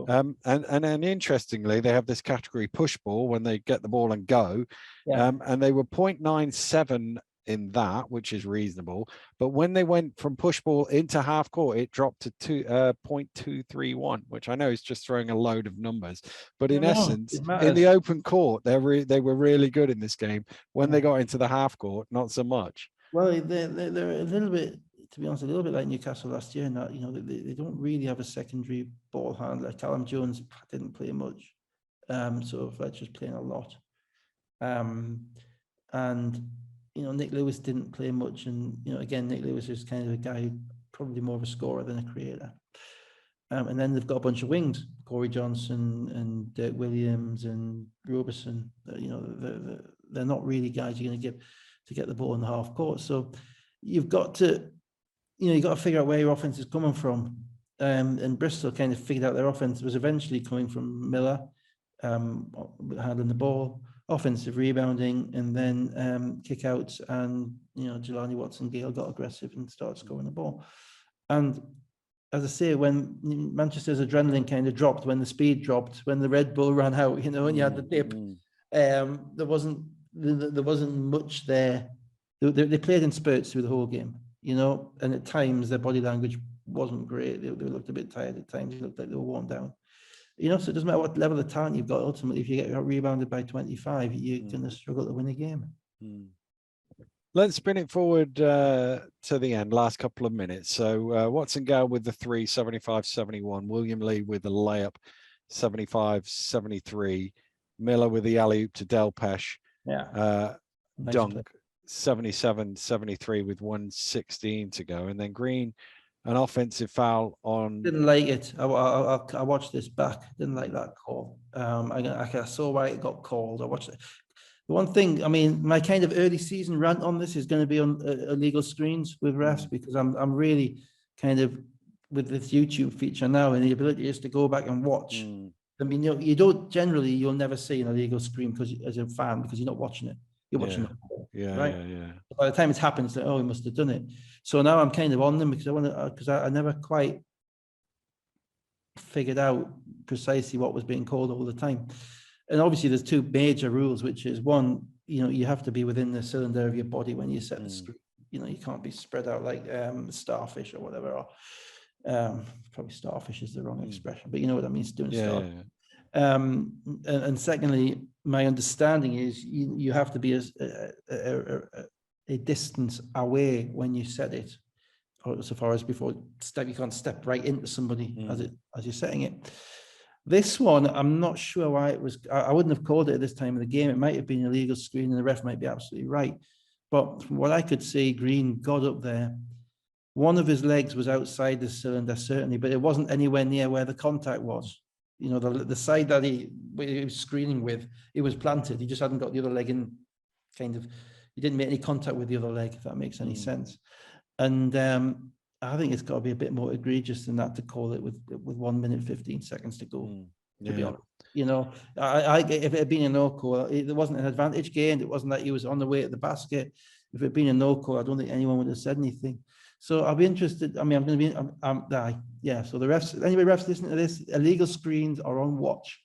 And interestingly, they have this category push ball when they get the ball and go, and they were 0.97 in that, which is reasonable. But when they went from push ball into half court, it dropped to 0.231, which I know is just throwing a load of numbers. But in essence, in the open court, they were really good in this game. When they got into the half court, not so much. Well, they're a little bit, to be honest, a little bit like Newcastle last year in that, they don't really have a secondary ball handler. Callum Jones didn't play much. So Fletcher's playing a lot. And Nick Lewis didn't play much. And, again, Nick Lewis is kind of a guy, probably more of a scorer than a creator. And then they've got a bunch of wings, Corey Johnson and Dirk Williams and Roberson. They're not really guys you're going to give to get the ball in the half court. So you've got to, figure out where your offense is coming from. And Bristol kind of figured out their offense was eventually coming from Miller, handling the ball, offensive rebounding, and then kickouts. And, Jelani Watson-Gale got aggressive and started scoring the ball. And as I say, when Manchester's adrenaline kind of dropped, when the speed dropped, when the Red Bull ran out, and you had the dip, there wasn't much there. They played in spurts through the whole game, and at times their body language wasn't great. They looked a bit tired at times. It looked like they were worn down. So it doesn't matter what level of talent you've got. Ultimately, if you get rebounded by 25, you're going to struggle to win a game. Let's spin it forward to the end, last couple of minutes. So Watson-Gale with the 3, 75-71. William Lee with the layup, 75-73. Miller with the alley-oop to Delpesh. Nice dunk, play. 77-73 with 1:16 to go, and then Green, an offensive foul on. Didn't like it. I watched this back. Didn't like that call. I saw why it got called. I watched it. The one thing, I mean, my kind of early season rant on this is going to be on illegal screens with refs, because I'm really kind of with this YouTube feature now and the ability is to go back and watch. I mean, you don't generally, you'll never see an illegal screen because as a fan, because you're not watching it. You're watching the ball, right? Yeah. By the time it's happened, it's like, oh, he must have done it. So now I'm kind of on them because I never quite figured out precisely what was being called all the time. And obviously there's two major rules, which is one, you have to be within the cylinder of your body when you set the screen. You can't be spread out like starfish or whatever. Or probably starfish is the wrong expression, but you know what I mean, doing stuff. And secondly, my understanding is you have to be a distance away when you set it, or so far as before you can't step right into somebody as you're setting it. This one, I'm not sure why it was. I wouldn't have called it at this time of the game. It might have been an illegal screen, and the ref might be absolutely right. But from what I could see, Green got up there. One of his legs was outside the cylinder, certainly, but it wasn't anywhere near where the contact was. The side that he was screening with, it was planted. He just hadn't got the other leg in, he didn't make any contact with the other leg, if that makes any sense. And I think it's got to be a bit more egregious than that to call it with 1 minute, 15 seconds to go, to be honest. If it had been a no call, it wasn't an advantage gained. It wasn't that he was on the way at the basket. If it had been a no call, I don't think anyone would have said anything. So I'll be interested. I mean, I'm going to be, so the refs, anybody refs listening to this, illegal screens are on watch.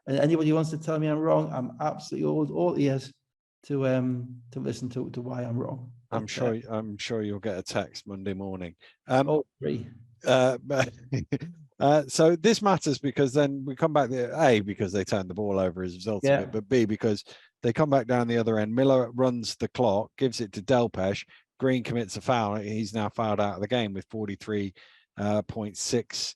And anybody who wants to tell me I'm wrong, I'm absolutely all ears to listen to why I'm wrong. I'm sure you'll get a text Monday morning. Great. So this matters because then we come back there, A, because they turned the ball over as a result of it, but B, because they come back down the other end. Miller runs the clock, gives it to Delpesh. Green commits a foul. He's now fouled out of the game with 43.6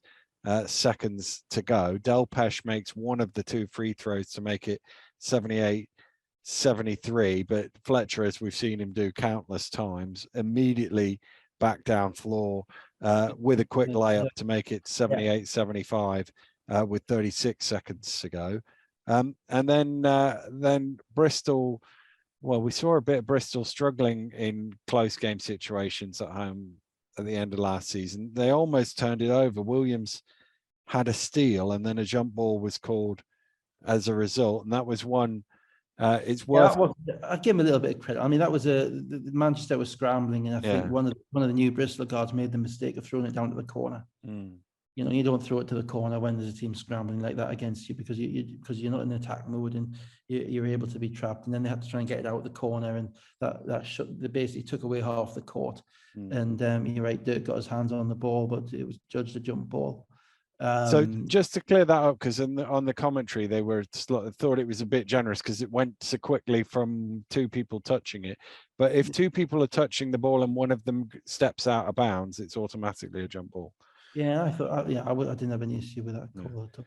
seconds to go. Delpesh makes one of the two free throws to make it 78-73, but Fletcher, as we've seen him do countless times, immediately back down floor with a quick layup to make it 78-75 with 36 seconds to go. And then Bristol, well, we saw a bit of Bristol struggling in close game situations at home at the end of last season. They almost turned it over. Williams had a steal and then a jump ball was called as a result. And that was one, it's worth... I'll give him a little bit of credit. I mean, that was Manchester was scrambling, and I think one of the new Bristol guards made the mistake of throwing it down to the corner. You don't throw it to the corner when there's a team scrambling like that against you, because you're not in attack mode and you're able to be trapped. And then they had to try and get it out of the corner, and they basically took away half the court. And you're right, Dirk got his hands on the ball, but it was judged a jump ball. So just to clear that up, because on the commentary they thought it was a bit generous because it went so quickly from two people touching it. But if two people are touching the ball and one of them steps out of bounds, it's automatically a jump ball. Yeah, I thought, I didn't have any issue with that call at all.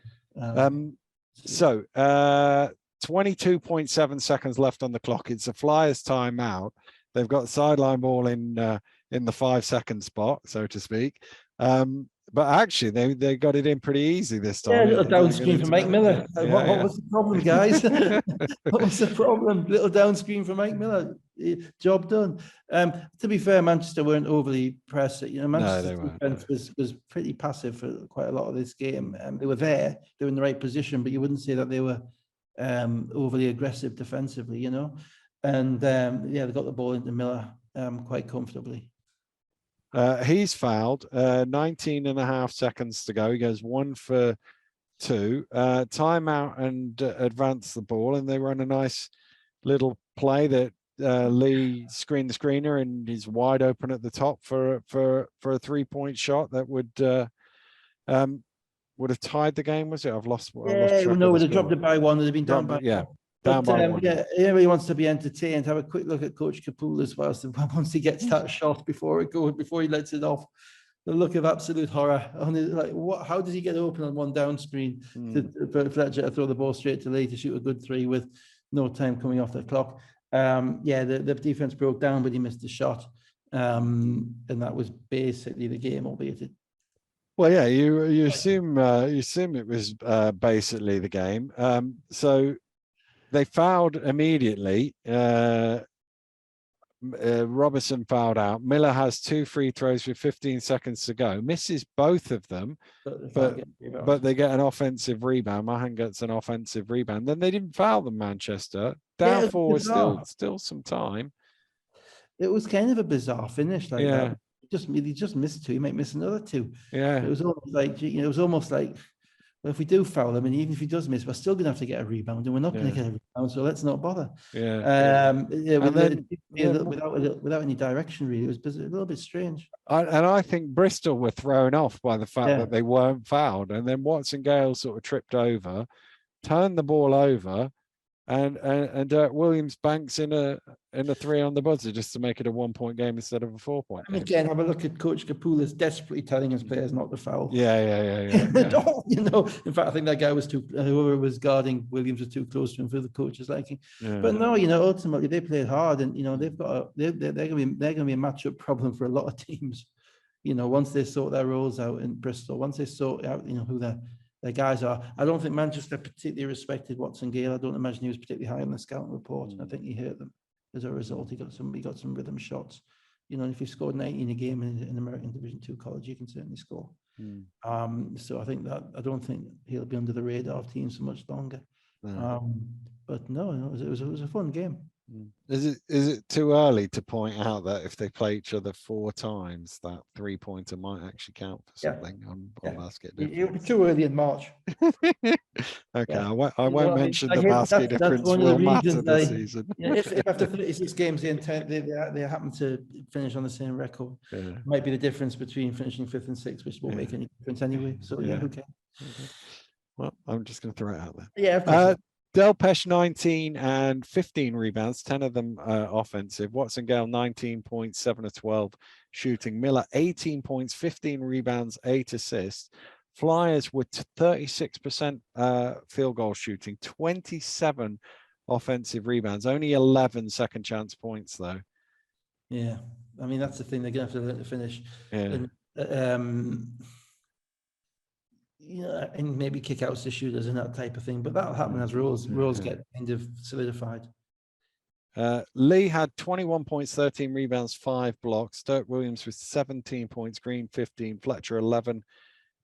So 22.7 seconds left on the clock. It's a Flyers timeout. They've got the sideline ball in the 5-second spot, so to speak. But actually, they got it in pretty easy this time. Yeah, a little down screen for Mike Miller. What was the problem, guys? What was the problem? Little down screen for Mike Miller. Job done. To be fair, Manchester weren't overly pressed. Manchester's defense was pretty passive for quite a lot of this game. They were there. They were in the right position, but you wouldn't say that they were overly aggressive defensively, And they got the ball into Miller quite comfortably. He's fouled. 19.5 seconds to go. He goes 1 for 2. Timeout and advance the ball, and they run a nice little play that Lee screened the screener and he's wide open at the top for a 3-point shot that would have tied the game. Was it? I've lost track. No, would have dropped it by one. They'd have been down by one. But everybody wants to be entertained. Have a quick look at Coach Capoulas once he gets that shot before he lets it off. The look of absolute horror on it. Like, what? How does he get open on one down screen for Fletcher to throw the ball straight to Lee to shoot a good 3 with no time coming off the clock? Yeah, the defense broke down, but he missed the shot. And that was basically the game, albeit it. Well, yeah, you assume it was basically the game. So they fouled immediately. Robertson fouled out. Miller has 2 free throws with 15 seconds to go. Misses both of them, but they get an offensive rebound. Mahan gets an offensive rebound. Then they didn't foul them, Manchester. Down four, still some time. It was kind of a bizarre finish like Yeah. that. He just missed 2. He might miss another 2. Yeah. It was almost like, well, if we do foul him, and even if he does miss, we're still going to have to get a rebound, and we're not going to get a rebound, so let's not bother. Yeah. Without any direction, really, it was a little bit strange. I think Bristol were thrown off by the fact that they weren't fouled, and then Watson Gale sort of tripped over, turned the ball over, and Dirk Williams banks in a 3 on the buzzer just to make it a 1-point game instead of a 4-point game. And again, have a look at Coach Kapoulas desperately telling his players not to foul. Yeah. In fact, I think that guy was whoever was guarding Williams was too close to him for the coach's liking. Yeah. But no, ultimately they played hard, and they're going to be a matchup problem for a lot of teams. Once they sort their roles out in Bristol, once they sort out, who their guys are. I don't think Manchester particularly respected Watson Gale. I don't imagine he was particularly high on the scouting report. I think he hurt them. As a result, he got some rhythm shots. And if you scored 19 a game in American Division 2 college, you can certainly score. So I think that I don't think he'll be under the radar of teams for much longer. But no, it was a fun game. Is it too early to point out that if they play each other 4 times, that 3-pointer might actually count for something on basket difference? It'll be too early in March. Okay, I won't mention the basket difference will matter this season. If after 36 games they happen to finish on the same record, it might be the difference between finishing 5th and 6th, which won't make any difference anyway. So who cares? Well, I'm just going to throw it out there. Yeah, of course. Delpesh 19 and 15 rebounds, 10 of them offensive. Watson Gale 19 points, 7 of 12 shooting. Miller 18 points, 15 rebounds, 8 assists. Flyers with 36% field goal shooting, 27 offensive rebounds, only 11 second chance points though. Yeah, I mean that's the thing, they're going to have to learn to finish. And maybe kickouts to shooters and that type of thing, but that'll happen as rules get kind of solidified. Lee had 21 points, 13 rebounds, 5 blocks. Dirk Williams with 17 points, Green 15, Fletcher 11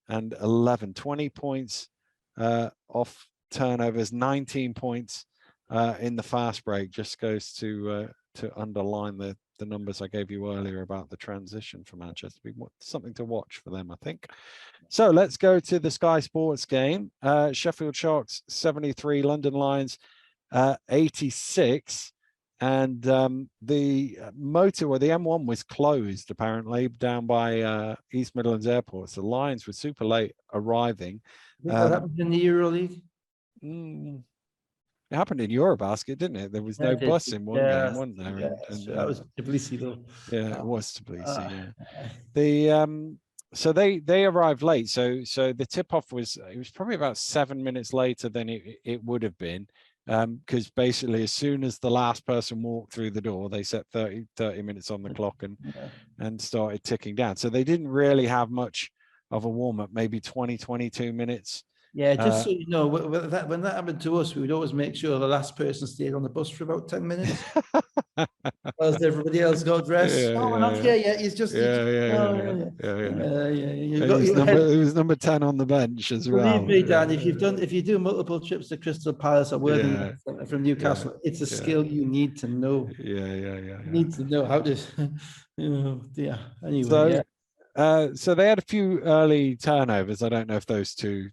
and 11. 20 points off turnovers, 19 points in the fast break. Just goes to underline the numbers I gave you earlier about the transition for Manchester. Something to watch for them, I think. So let's go to the Sky Sports game. Sheffield Sharks 73, London Lions 86. And the motorway, the M1 was closed apparently down by East Midlands Airport. So the Lions were super late arriving. That happened in the EuroLeague? It happened in Eurobasket, didn't it? There was no bus in one game, wasn't there? That was Tbilisi though. Yeah, it was Tbilisi. So they arrived late. So the tip-off was probably about 7 minutes later than it would have been, because basically as soon as the last person walked through the door, they set 30 minutes on the clock and started ticking down. So they didn't really have much of a warm-up, maybe 22 minutes. Yeah, just so you know, when that happened to us, we would always make sure the last person stayed on the bus for about 10 minutes. Whilst everybody else got dressed. It was number 10 on the bench as well. Believe me, Dan, if you do multiple trips to Crystal Palace or Worthing from Newcastle, it's a skill you need to know. You need to know how to, Anyway, so they had a few early turnovers. I don't know if those two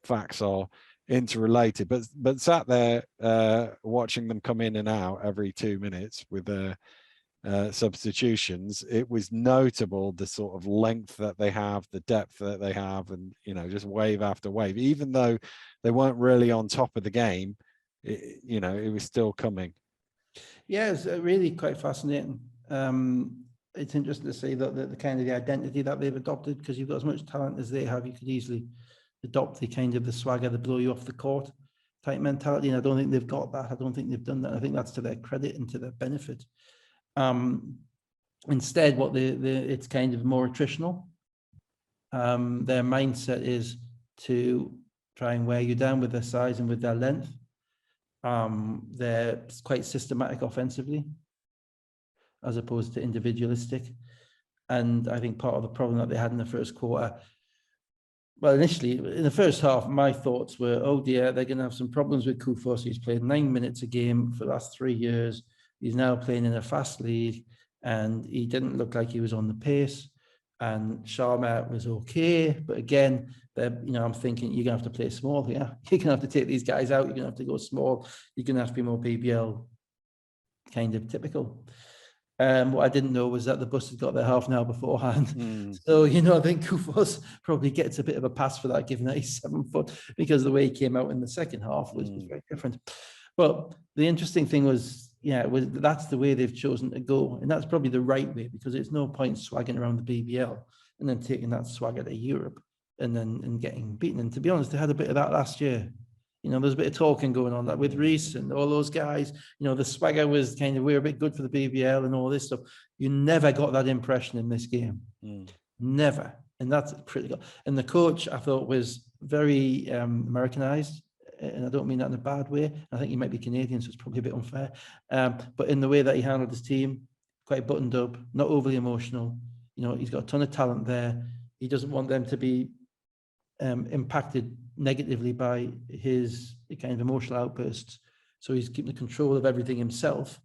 facts are interrelated, but sat there watching them come in and out every 2 minutes with their substitutions. It was notable the sort of length that they have, the depth that they have, and just wave after wave. Even though they weren't really on top of the game, it was still coming. Yeah, it's really quite fascinating. It's interesting to see that the kind of the identity that they've adopted, because you've got as much talent as they have, you could easily adopt the kind of the swagger, the blow you off the court type mentality, and I don't think they've got that. I don't think they've done that. I think that's to their credit and to their benefit. Instead, what it's kind of more attritional. Their mindset is to try and wear you down with their size and with their length. They're quite systematic offensively, as opposed to individualistic. And I think part of the problem that they had in the first quarter, well, initially in the first half, my thoughts were, oh dear, they're going to have some problems with Kufos. He's played 9 minutes a game for the last 3 years. He's now playing in a fast league, and he didn't look like he was on the pace. And Sharma was okay, but again, I'm thinking you're gonna have to play small here. You're gonna have to take these guys out. You're gonna have to go small. You're gonna have to be more BBL kind of typical. What I didn't know was that the bus had got there half an hour beforehand. So, I think Kufos probably gets a bit of a pass for that, given that he's 7 foot, because the way he came out in the second half was very different. But the interesting thing was, that's the way they've chosen to go. And that's probably the right way, because it's no point swagging around the BBL and then taking that swagger to Europe and getting beaten. And to be honest, they had a bit of that last year. There's a bit of talking going on that with Reece and all those guys. The swagger was kind of, we're a bit good for the BBL and all this stuff. You never got that impression in this game. Never. And that's critical. And the coach, I thought, was very Americanized. And I don't mean that in a bad way. I think he might be Canadian, so it's probably a bit unfair. But in the way that he handled his team, quite buttoned up, not overly emotional. He's got a ton of talent there. He doesn't want them to be impacted negatively by his kind of emotional outbursts. So he's keeping the control of everything himself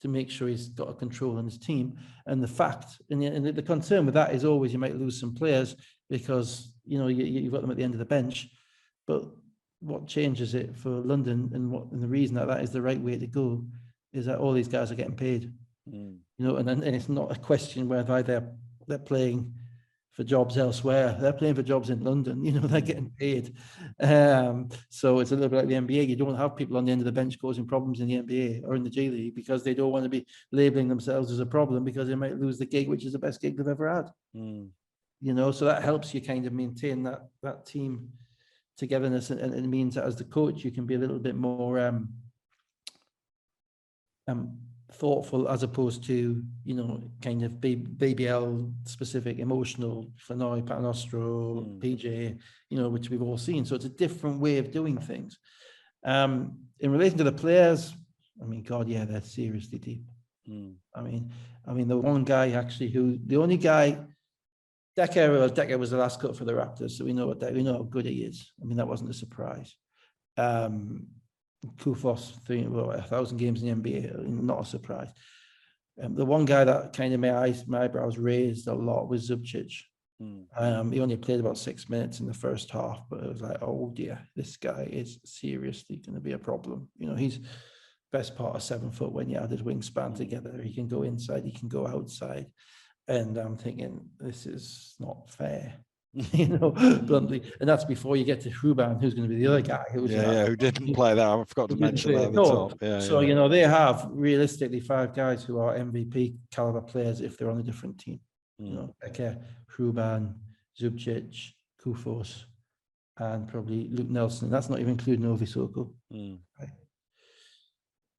to make sure he's got a control on his team. And the fact, and the concern with that is always you might lose some players because, you've got them at the end of the bench. But what changes it for London, and the reason that is the right way to go, is that all these guys are getting paid. And it's not a question whether they're playing for jobs elsewhere. They're playing for jobs in London. They're getting paid. So it's a little bit like the NBA. You don't have people on the end of the bench causing problems in the NBA or in the G League because they don't want to be labeling themselves as a problem because they might lose the gig, which is the best gig they've ever had. So that helps you kind of maintain that team togetherness, and it means that as the coach, you can be a little bit more thoughtful, as opposed to kind of BBL specific emotional Flannery, Paternostro, PJ, which we've all seen. So it's a different way of doing things. In relation to the players, God, yeah, they're seriously deep. I mean, the one guy actually the only guy. Decker was the last cut for the Raptors, so we know how good he is. that wasn't a surprise. Kufos, 1,000 games in the NBA, not a surprise. The one guy that kind of my eyebrows raised a lot was Zubcic. He only played about 6 minutes in the first half, but it was like, oh dear, this guy is seriously going to be a problem. He's best part of 7 foot when you add his wingspan together. He can go inside, he can go outside. And I'm thinking, this is not fair, bluntly. And that's before you get to Ruban, who's going to be the other guy. Who didn't play that. I forgot to mention that at the top. They have realistically 5 guys who are MVP caliber players if they're on a different team. Becker, Ruban, Zubcic, Kufos, and probably Luke Nelson. That's not even including Novi Soko. Right?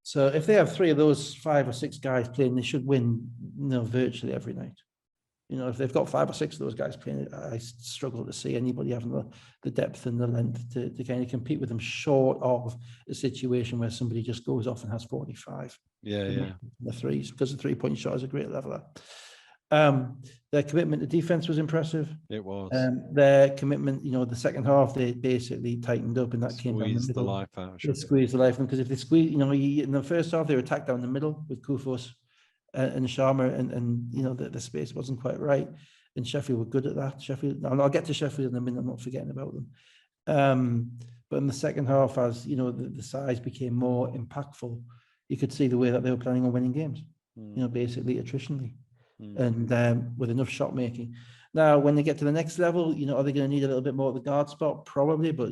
So if they have 3 of those 5 or 6 guys playing, they should win, virtually every night. If they've got 5 or 6 of those guys playing, I struggle to see anybody having the depth and the length to kind of compete with them, short of a situation where somebody just goes off and has 45. The threes, because the 3-point shot is a great leveler. Their commitment to defense was impressive. It was. Their commitment, the second half, they basically tightened up, and that came down the middle. The life out. They squeezed the life out, because if they squeeze, in the first half, they were attacked down the middle with Kufos and Sharma, and the space wasn't quite right. And Sheffield were good at that. Sheffield, and I'll get to Sheffield in a minute. I'm not forgetting about them. But in the second half, as the size became more impactful, you could see the way that they were planning on winning games. Basically attritionally. And with enough shot making. Now, when they get to the next level, are they going to need a little bit more at the guard spot? Probably, but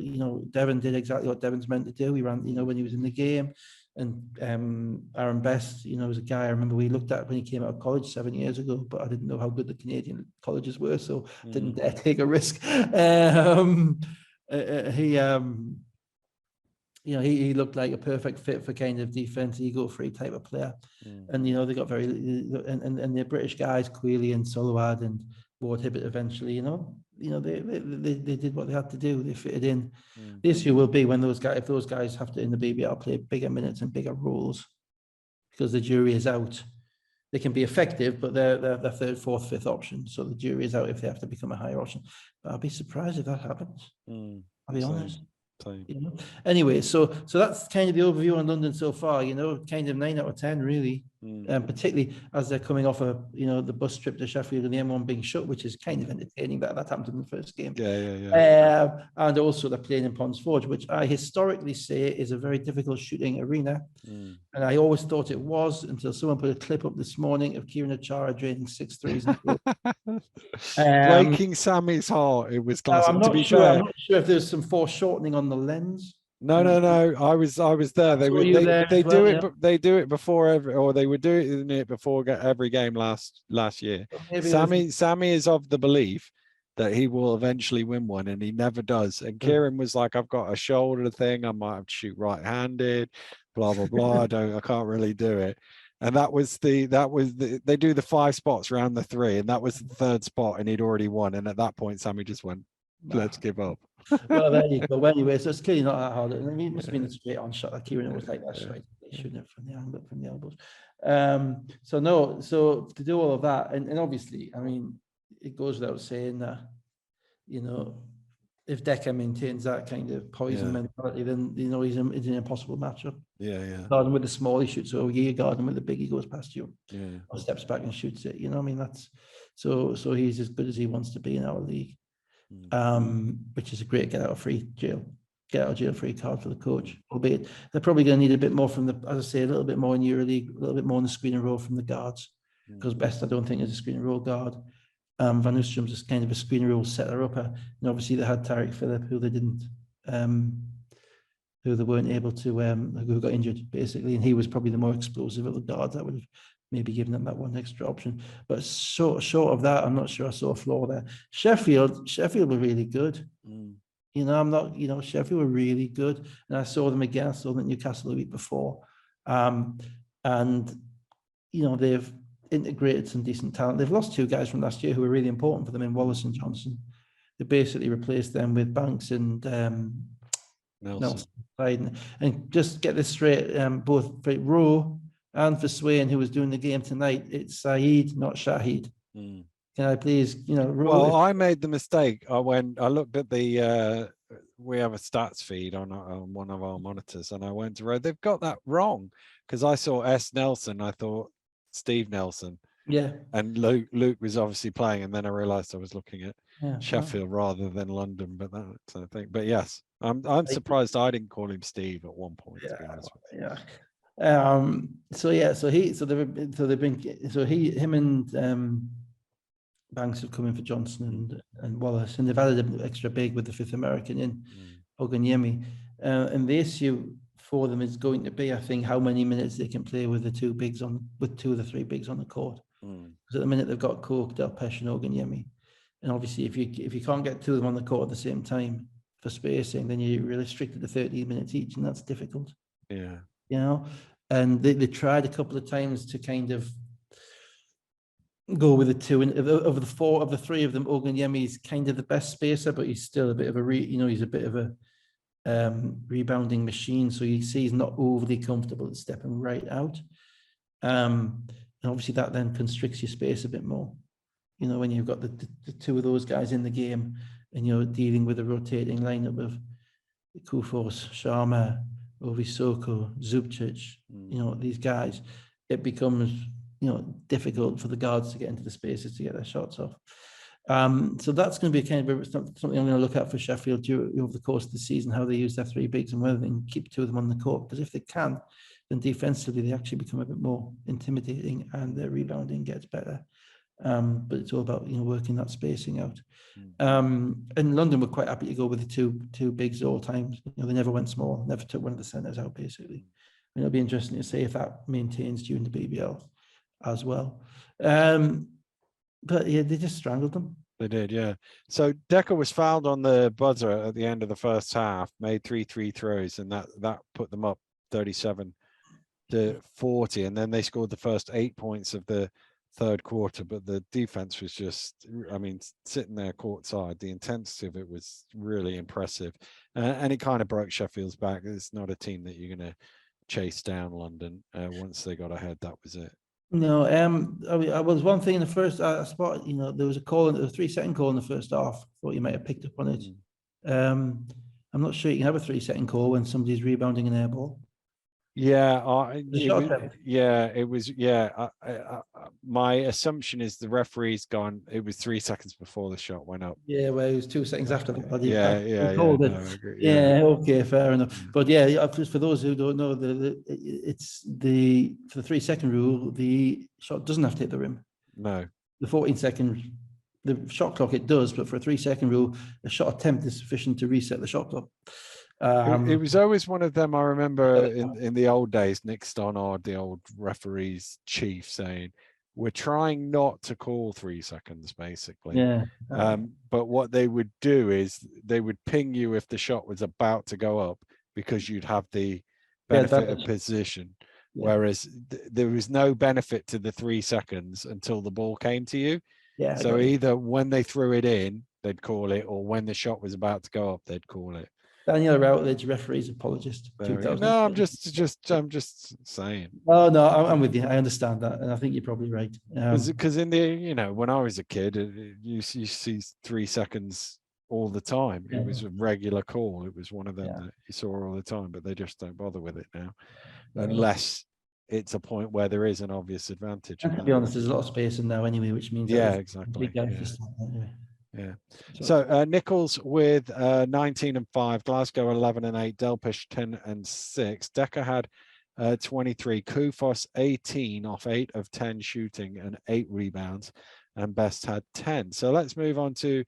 Devon did exactly what Devon's meant to do. He ran, when he was in the game. And Aaron Best, was a guy I remember we looked at when he came out of college 7 years ago, but I didn't know how good the Canadian colleges were, so didn't dare take a risk. you know, he looked like a perfect fit for kind of defense, ego free type of player. And, you know, they got very, and the British guys, Quealy and Solowad and Ward Hibbert eventually, you know, they did what they had to do. They fitted in. The issue will be when those guys, if those guys have to in the BBL play bigger minutes and bigger roles because the jury is out. They can be effective, but they're third, fourth, fifth option. So the jury is out if they have to become a higher option. But I'll be surprised if that happens. I'll be honest. You know? Anyway, so that's kind of the overview on London so far. You know, kind of 9 out of 10 really, particularly as they're coming off the bus trip to Sheffield and the M1 being shut, which is kind of entertaining. That happened in the first game. And also they're playing in Ponds Forge, which I historically say is a very difficult shooting arena. And I always thought it was until someone put a clip up this morning of Kieran Achara draining 6 threes. Breaking Sammy's heart. It was classic. I'm not sure if there's some foreshortening on the lens. No. I was there. They do it before they were doing it before every game last year. Sammy is of the belief that he will eventually win one, and he never does. And Kieran was like, "I've got a shoulder thing. I might have to shoot right-handed. Blah blah blah. I can't really do it." And they do the 5 spots around the 3, and that was the 3rd spot, and he'd already won. And at that point, Sammy just went, "Let's give up." Well, there you go. Well, anyway, so it's clearly not that hard. I mean, it must have been a straight on shot. Like Kieran was like, "That's right, shooting it from the angle, from the elbows." So to do all of that, and obviously, I mean, it goes without saying that, you know, if Decker maintains that kind of poison mentality, then you know he's an impossible matchup. Garden with the small, he shoots over you. Garden with the big, he goes past you, or steps back and shoots it. You know, I mean, that's so he's as good as he wants to be in our league, which is a great get out of jail free card for the coach. Albeit they're probably going to need a bit more from as I say, a little bit more in EuroLeague, a little bit more in the screen and roll from the guards, because Best I don't think is a screen and roll guard. Van Oostrom's is kind of a screen rule setter upper, and obviously they had Tariq Phillip, who they didn't, who they weren't able to, who got injured basically, and he was probably the more explosive of the guards. That would have maybe given them that one extra option. But short of that, I'm not sure I saw a flaw there. Sheffield were really good. You know, Sheffield were really good, and I saw them again. I saw them at Newcastle the week before, and you know they've integrated some decent talent. They've lost 2 guys from last year who were really important for them in Wallace and Johnson. They basically replaced them with Banks and Nelson. And just get this straight, both for Rowe and for Swain, who was doing the game tonight, it's Saeed, not Shahid. Can I please, you know, Rowe, well, I made the mistake. I looked at the we have a stats feed on one of our monitors, and I went to Rowe. They've got that wrong, because I saw S. Nelson. I thought Steve Nelson. And Luke was obviously playing, and then I realized I was looking at Sheffield rather than London. But that's I think. But yes, I'm surprised I didn't call him Steve at one point. To be honest with you. Him and Banks have come in for Johnson and Wallace, and they've added an extra big with the 5th American in Oganyemi, and the issue for them is going to be, I think, how many minutes they can play with the 2 of the 3 bigs on the court. Because at the minute they've got Coke, Delpesh, and Oganyemi, and obviously if you can't get 2 of them on the court at the same time for spacing, then you're really restricted to 13 minutes each, and that's difficult. You know, and they tried a couple of times to kind of go with the 2, and of the 4 of the 3 of them, Oganyemi is kind of the best spacer, but he's still a bit of he's a bit of a rebounding machine, so you see he's not overly comfortable at stepping right out, and obviously that then constricts your space a bit more, you know, when you've got the 2 of those guys in the game and you're dealing with a rotating lineup of Kufos, Sharma, Ovisoko, Zubcic, you know, these guys, it becomes, you know, difficult for the guards to get into the spaces to get their shots off. So that's going to be kind of something I'm going to look at for Sheffield over the course of the season, how they use their 3 bigs and whether they can keep 2 of them on the court. Because if they can, then defensively they actually become a bit more intimidating and their rebounding gets better. But it's all about, you know, working that spacing out. And London were quite happy to go with the two bigs at all times. You know, they never went small, never took one of the centres out basically. I mean, it'll be interesting to see if that maintains during the BBL as well. But yeah, they just strangled them. They did, yeah. So Decker was fouled on the buzzer at the end of the first half, made 3 free throws, and that put them up 37-40. And then they scored the first 8 points of the third quarter. But the defense was just, I mean, sitting there courtside, the intensity of it was really impressive. And it kind of broke Sheffield's back. It's not a team that you're going to chase down London. Once they got ahead, that was it. No, I was one thing in the first. I spotted, there was a 3-second call in the first half. Thought you might have picked up on it. I'm not sure you can have a 3-second call when somebody's rebounding an air ball. Yeah, it was. Yeah, my assumption is the referee's gone. It was 3 seconds before the shot went up. Yeah, well, it was 2 seconds after that. Yeah. Okay, fair enough. But yeah, for those who don't know, it's for the 3-second rule, the shot doesn't have to hit the rim. No. The 14-second, the shot clock it does, but for a 3-second rule, a shot attempt is sufficient to reset the shot clock. It was always one of them. I remember in the old days, Nick Stannard, the old referee's chief, saying, "We're trying not to call 3 seconds, basically." Yeah. But what they would do is they would ping you if the shot was about to go up, because you'd have the benefit of position. Yeah. Whereas there was no benefit to the 3 seconds until the ball came to you. Yeah. So either when they threw it in, they'd call it, or when the shot was about to go up, they'd call it. Daniel Routledge, referee's apologist. No, I'm just saying. Oh no, I'm with you. I understand that, and I think you're probably right. Because in the when I was a kid, you see 3 seconds all the time. It was a regular call. It was one of them that you saw all the time, but they just don't bother with it now, unless it's a point where there is an obvious advantage. And to be honest, there's a lot of space in now anyway, which means exactly. Anyway. Yeah. So Nichols with 19 and 5, Glasgow 11 and 8, Delpish 10 and 6. Decker had 23, Kufos 18 off 8 of 10 shooting and 8 rebounds, and Best had 10. So let's move on to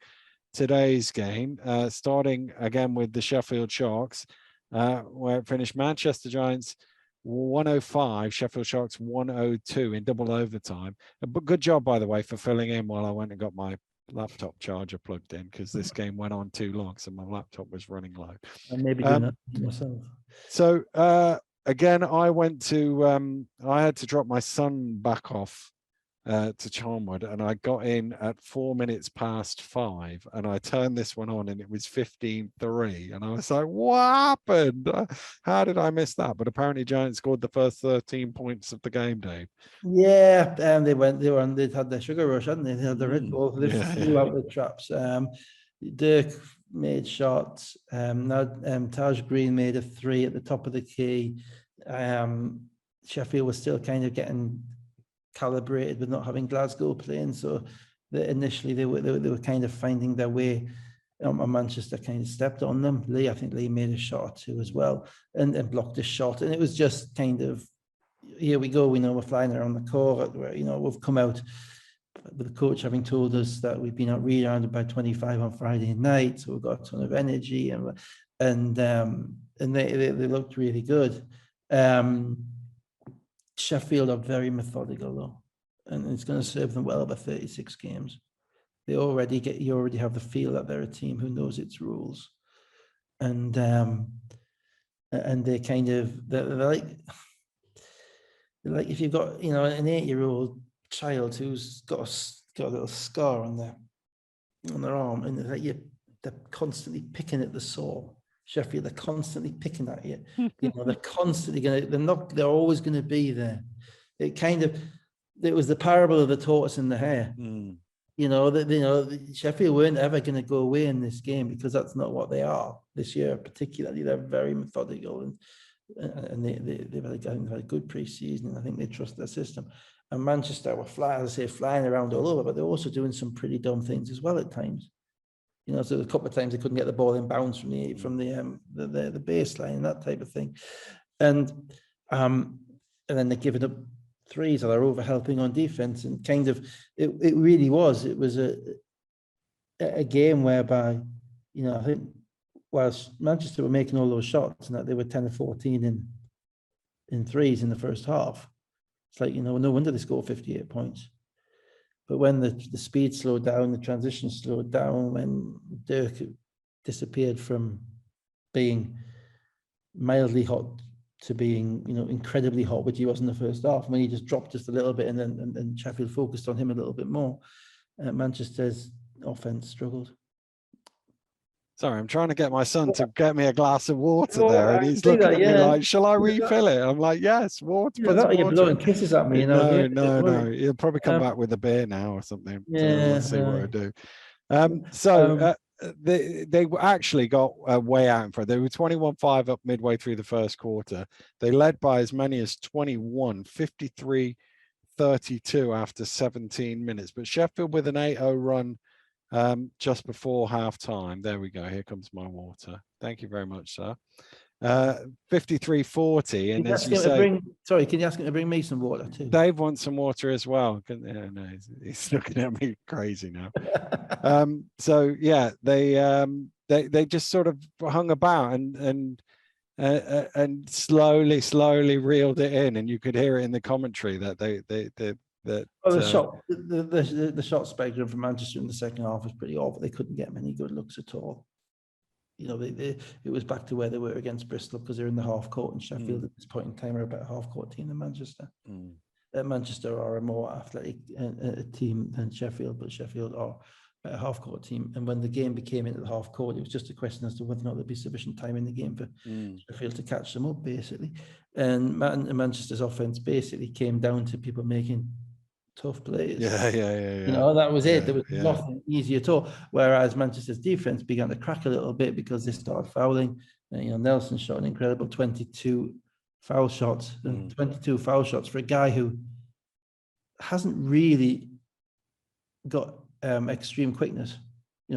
today's game, starting again with the Sheffield Sharks, where it finished Manchester Giants 105, Sheffield Sharks 102 in double overtime. But good job, by the way, for filling in while I went and got my laptop charger plugged in, because this game went on too long, so my laptop was running low. And maybe doing that myself. So again, I went to I had to drop my son back off to Charnwood, and I got in at 4 minutes past 5, and I turned this one on and it was 15-3, and I was like, what happened? How did I miss that? But apparently Giants scored the first 13 points of the game, Dave. Yeah, they'd had their sugar rush, hadn't they? They had the Red Bull. They flew out the traps. Dirk made shots. Taj Green made a 3 at the top of the key. Sheffield was still kind of getting calibrated with not having Glasgow playing, so initially they were kind of finding their way. Manchester kind of stepped on them. I think Lee made a shot or two as well, and blocked a shot, and it was just kind of, here we go. We know we're flying around the court. Where we've come out with the coach having told us that we've been out rebounded by 25 on Friday night, so we've got a ton of energy, and they looked really good. Sheffield are very methodical though, and it's going to serve them well over 36 games. You already have the feel that they're a team who knows its rules, and they kind of they're like if you've got an 8-year-old child who's got a little scar on their arm, and they're constantly picking at the sore. Sheffield, they're constantly picking at you. They're constantly they're always going to be there. It was the parable of the tortoise and the hare. Sheffield weren't ever going to go away in this game, because that's not what they are this year. Particularly, they're very methodical, and they've had a good pre-season, and I think they trust their system. And Manchester were flying around all over, but they're also doing some pretty dumb things as well at times. So a couple of times they couldn't get the ball in bounds from the baseline, that type of thing, and then they're giving up threes, or they're over helping on defense, and kind of it really was. It was a game whereby I think whilst Manchester were making all those shots and that they were 10 of 14 in threes in the first half, it's like no wonder they scored 58 points. But when the speed slowed down, the transition slowed down, when Dirk disappeared from being mildly hot to being, incredibly hot, which he was in the first half, when he just dropped just a little bit, and then Sheffield focused on him a little bit more, Manchester's offense struggled. Sorry, I'm trying to get my son to get me a glass of water Oh, there, and I he's see looking that, at me yeah. like, "Shall I refill it?" I'm like, "Yes, water." Yeah, Put some that you're water blowing in. kisses at me, No, don't no. worry. He'll probably come back with a beer now or something. So Yeah, let's see what I do. They actually got way out in front. They were 21-5 up midway through the first quarter. They led by as many as 21, 53-32 after 17 minutes. But Sheffield with an 8-0 run just before half time. There we go. Here comes my water. Thank you very much, sir. 53-40. And as you say, can you ask him to bring me some water too? Dave wants some water as well. Yeah, no, he's looking at me crazy now. So yeah, they just sort of hung about and slowly reeled it in, and you could hear it in the commentary that the shot spectrum from Manchester in the second half was pretty awful. They couldn't get many good looks at all. It was back to where they were against Bristol, because they're in the half court, and Sheffield at this point in time are a better half court team than Manchester. Manchester are a more athletic team than Sheffield, but Sheffield are a half court team. And when the game became into the half court, it was just a question as to whether or not there'd be sufficient time in the game for Sheffield to catch them up, basically. And Manchester's offense basically came down to people making tough plays. Yeah. That was it. There was nothing easy at all. Whereas Manchester's defense began to crack a little bit because they started fouling. Nelson shot an incredible 22 foul shots, and 22 foul shots for a guy who hasn't really got extreme quickness.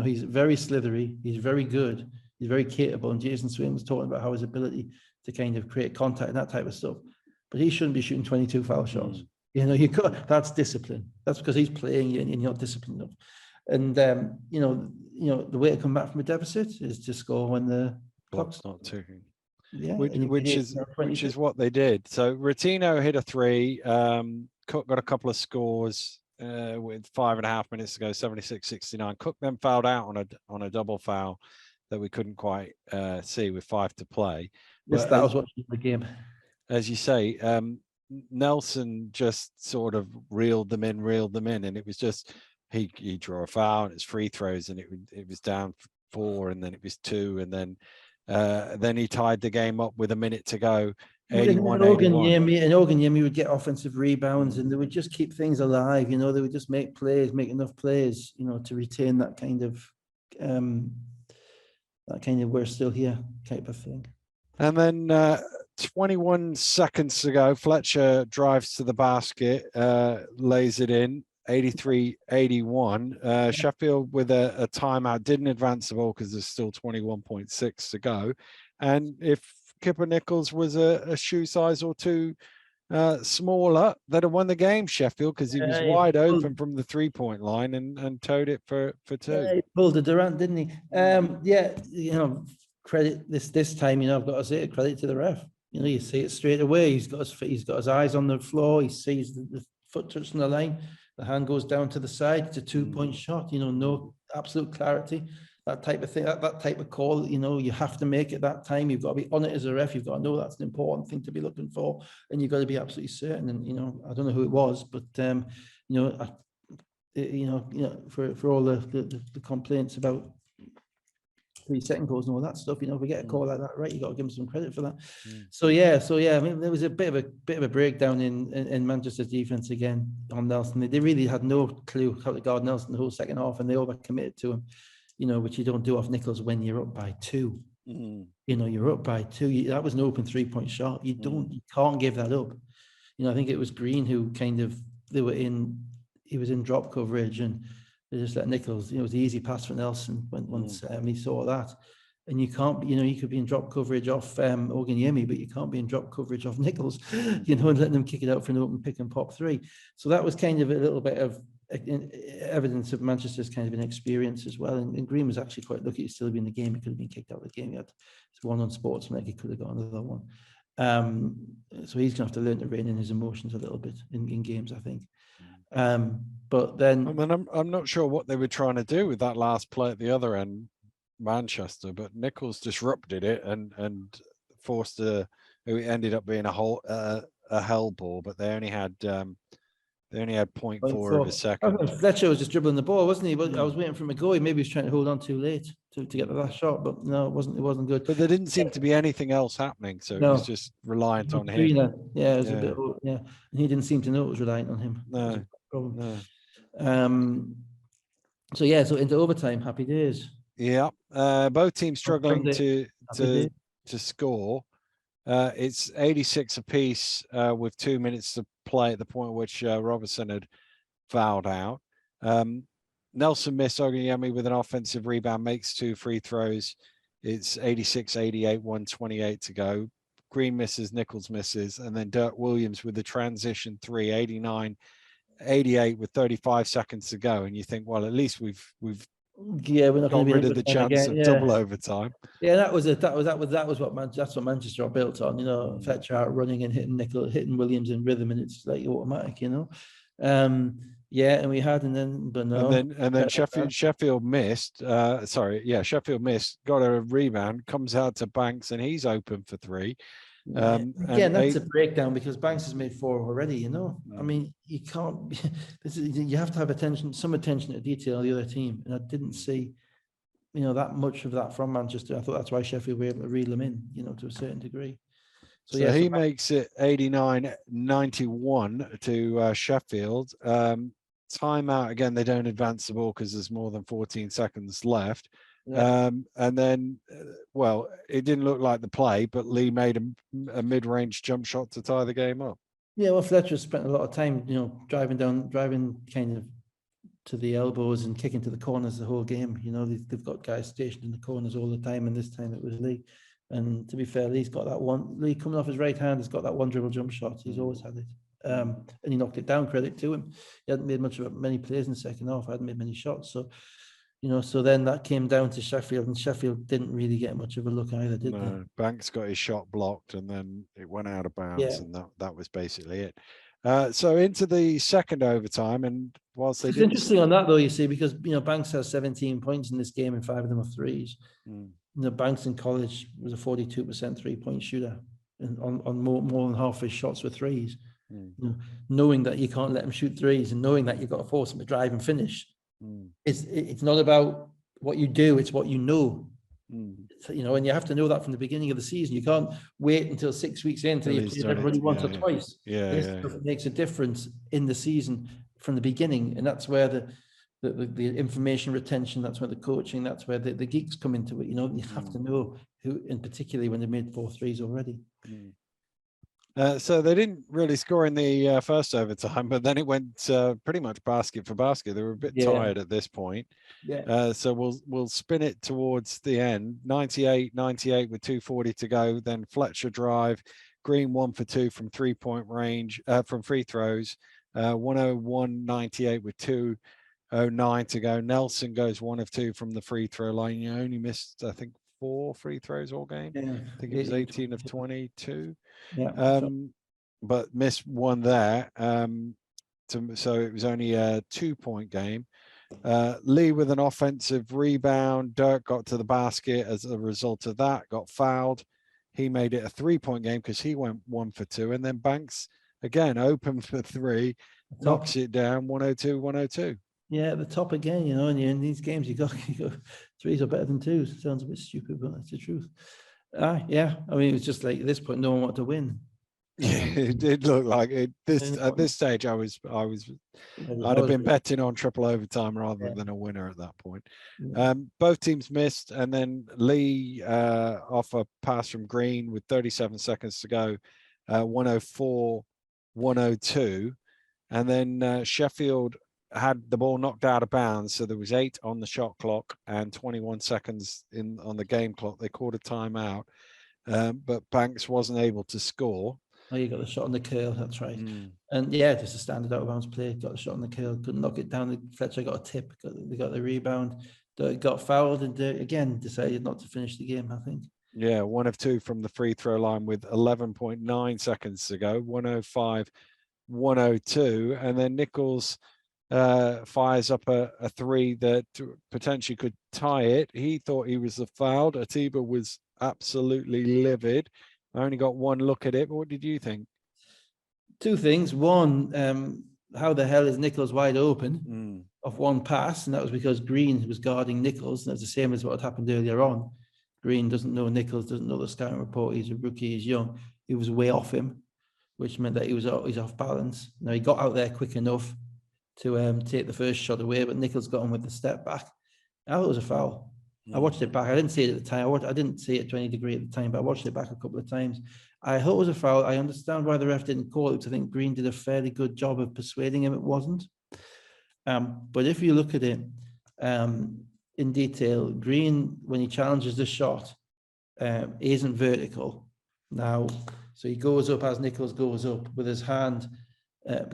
He's very slithery. He's very good. He's very capable. And Jason Swain was talking about how his ability to kind of create contact and that type of stuff. But he shouldn't be shooting 22 foul shots. That's discipline. That's because he's playing you and you're not disciplined enough. And the way to come back from a deficit is to score when the clock's not ticking. Yeah, which is what they did. So Rotino hit a 3. Cook got a couple of scores with 5.5 minutes to go, 76-69. Cook then fouled out on a double foul that we couldn't quite see with 5 to play. Yes, that was watching the game. As you say, Nelson just sort of reeled them in, and it was just he drew a foul, and it's free throws, and it was down 4, and then it was 2, and then he tied the game up with a minute to go. 81-81. And Oganyemi would get offensive rebounds, and they would just keep things alive. They would just make enough plays, to retain that kind of we're still here type of thing. And then 21 seconds to go, Fletcher drives to the basket, lays it in, 83-81. Sheffield with a timeout, didn't advance the ball because there's still 21.6 to go. And if Kipper Nichols was a shoe size or 2 smaller, they'd have won the game, Sheffield, because he was wide open from the 3-point line and towed it for 2. Yeah, he pulled a Durant, didn't he? Credit this time, I've got to say it, credit to the ref. You see it straight away. He's got his eyes on the floor. He sees the foot touching the line. The hand goes down to the side. It's a 2-point shot. No absolute clarity. That type of thing, that type of call, you have to make it that time. You've got to be on it as a ref. You've got to know that's an important thing to be looking for, and you've got to be absolutely certain. And I don't know who it was, but for all the complaints about 3-second goals and all that stuff, if we get a call like that, right, you got to give them some credit for that. So yeah, I mean, there was a bit of a breakdown in Manchester's defense again on Nelson. They really had no clue how to guard Nelson the whole second half, and they overcommitted to him. Which you don't do off Nichols when you're up by 2. You're up by 2. That was an open 3-point shot. You can't give that up. I think it was Green who he was in drop coverage, and they just let Nichols, it was the easy pass for Nelson once he saw that. And you can't, you could be in drop coverage off Oganyemi, but you can't be in drop coverage off Nichols, and letting them kick it out for an open pick and pop 3. So that was kind of a little bit of evidence of Manchester's kind of inexperience as well. And Green was actually quite lucky to still be in the game. He could have been kicked out of the game. He had one on Sportsman, he could have got another one. So he's going to have to learn to rein in his emotions a little bit in games, I think. But then, I mean, I'm not sure what they were trying to do with that last play at the other end, Manchester, but Nichols disrupted it and forced it ended up being a hell ball, but they only had 0.4 of a second. Fletcher was just dribbling the ball, wasn't he? I was Mm. waiting for him to go. Maybe he was trying to hold on too late to get the last shot, but no, it wasn't good. But there didn't seem to be anything else happening, so it was No, just reliant on him. Trina. Yeah, it was a Yeah. bit. Yeah, and he didn't seem to know it was reliant on him. That was No, a problem. no. So yeah, so into overtime, happy days. Yeah, both teams struggling Sunday, happy to score. It's 86 apiece with 2 minutes to play at the point at which Robertson had fouled out. Nelson missed Oguyemi with an offensive rebound, makes 2 free throws. It's 86-88, 1:28 to go. Green misses, Nichols misses, and then Dirk Williams with the transition 3, 89-88 with 35 seconds to go. And you think, well, at least we've Yeah, we're not going got to be rid of the chance of double overtime. Yeah, that was what Manchester are built on. You know, Fletcher out running and hitting Williams in rhythm, and it's like automatic. You know, yeah, and we had, and then Sheffield missed. Sheffield missed. Got a rebound, comes out to Banks, and he's open for 3. Again, that's a breakdown because Banks has made 4 already. You know, I mean, you can't. You have to have some attention to detail of the other team, and I didn't see, that much of that from Manchester. I thought that's why Sheffield were able to reel them in, to a certain degree. So yeah, he makes it 89-91 to Sheffield. Timeout again. They don't advance the ball because there's more than 14 seconds left. Yeah. And then, it didn't look like the play, but Lee made a mid-range jump shot to tie the game up. Yeah, well, Fletcher spent a lot of time, driving kind of to the elbows and kicking to the corners the whole game. They've got guys stationed in the corners all the time, and this time it was Lee. And to be fair, Lee's got that one. Lee coming off his right hand has got that one dribble jump shot. He's always had it, and he knocked it down. Credit to him. He hadn't made many plays in the second half. Hadn't made many shots. So, so then that came down to Sheffield, and Sheffield didn't really get much of a look either, did they? Banks got his shot blocked, and then it went out of bounds, and that was basically it. So into the second overtime, and whilst they it's interesting on that though, you see, because Banks has 17 points in this game, and 5 of them are threes. Banks in college was a 42% 3-point shooter, and on more than half his shots were threes. Knowing that you can't let him shoot threes, and knowing that you've got to force him to drive and finish. It's not about what you do; it's what you know. And you have to know that from the beginning of the season. You can't wait until 6 weeks in until you play everybody once or twice. This stuff makes a difference in the season from the beginning, and that's where the information retention, that's where the coaching, that's where the geeks come into it. You have to know who, and particularly when they made 4 threes already. So they didn't really score in the first overtime, but then it went pretty much basket for basket. They were a bit tired at this point. So we'll spin it towards the end. 98-98 with 2:40 to go. Then Fletcher drive, Green 1 for 2 from 3-point range, from free throws. 101-98 with 2:09 to go. Nelson goes 1 of 2 from the free throw line. You only missed, I think, 4 free throws all game. I think it was 18 of 22. But missed 1 there. So it was only a 2-point game. Lee with an offensive rebound. Dirk got to the basket as a result of that, got fouled. He made it a 3-point game because he went 1 for 2. And then Banks, again, open for 3, knocks it down, 102-102. Yeah, at the top again, and in these games, you got 3s are better than 2s. It sounds a bit stupid, but that's the truth. Yeah, I mean, it was just like at this point, no one wanted to win. Yeah, it did look like it. At this stage, I'd have been betting on triple overtime rather than a winner at that point. Both teams missed, and then Lee off a pass from Green with 37 seconds to go, 104-102, and then Sheffield had the ball knocked out of bounds, so there was 8 on the shot clock and 21 seconds on the game clock. They called a timeout, but Banks wasn't able to score. Oh, you got the shot on the curl, that's right. And just a standard out of bounds play. Got the shot on the curl, couldn't knock it down. Fletcher got a tip, they got the rebound, got fouled, and again decided not to finish the game, I think. Yeah, 1 of 2 from the free throw line with 11.9 seconds to go. 102, and then Nichols fires up a three that potentially could tie it. He thought he was the fouled. Atiba was absolutely livid. I only got one look at it, but what did you think? Two things. One, how the hell is Nichols wide open off one pass? And that was because Green was guarding Nichols. And that's the same as what had happened earlier on. Green doesn't know Nichols, doesn't know the scouting report. He's a rookie, he's young. He was way off him, which meant that he's off balance. Now, he got out there quick enough to take the first shot away, but Nichols got on with the step back. I thought it was a foul. I watched it back. I didn't see it at the time. I didn't see it to any degree at the time, but I watched it back a couple of times. I thought it was a foul. I understand why the ref didn't call it, because I think Green did a fairly good job of persuading him it wasn't. But if you look at it in detail, Green, when he challenges the shot, isn't vertical now. So he goes up as Nichols goes up with his hand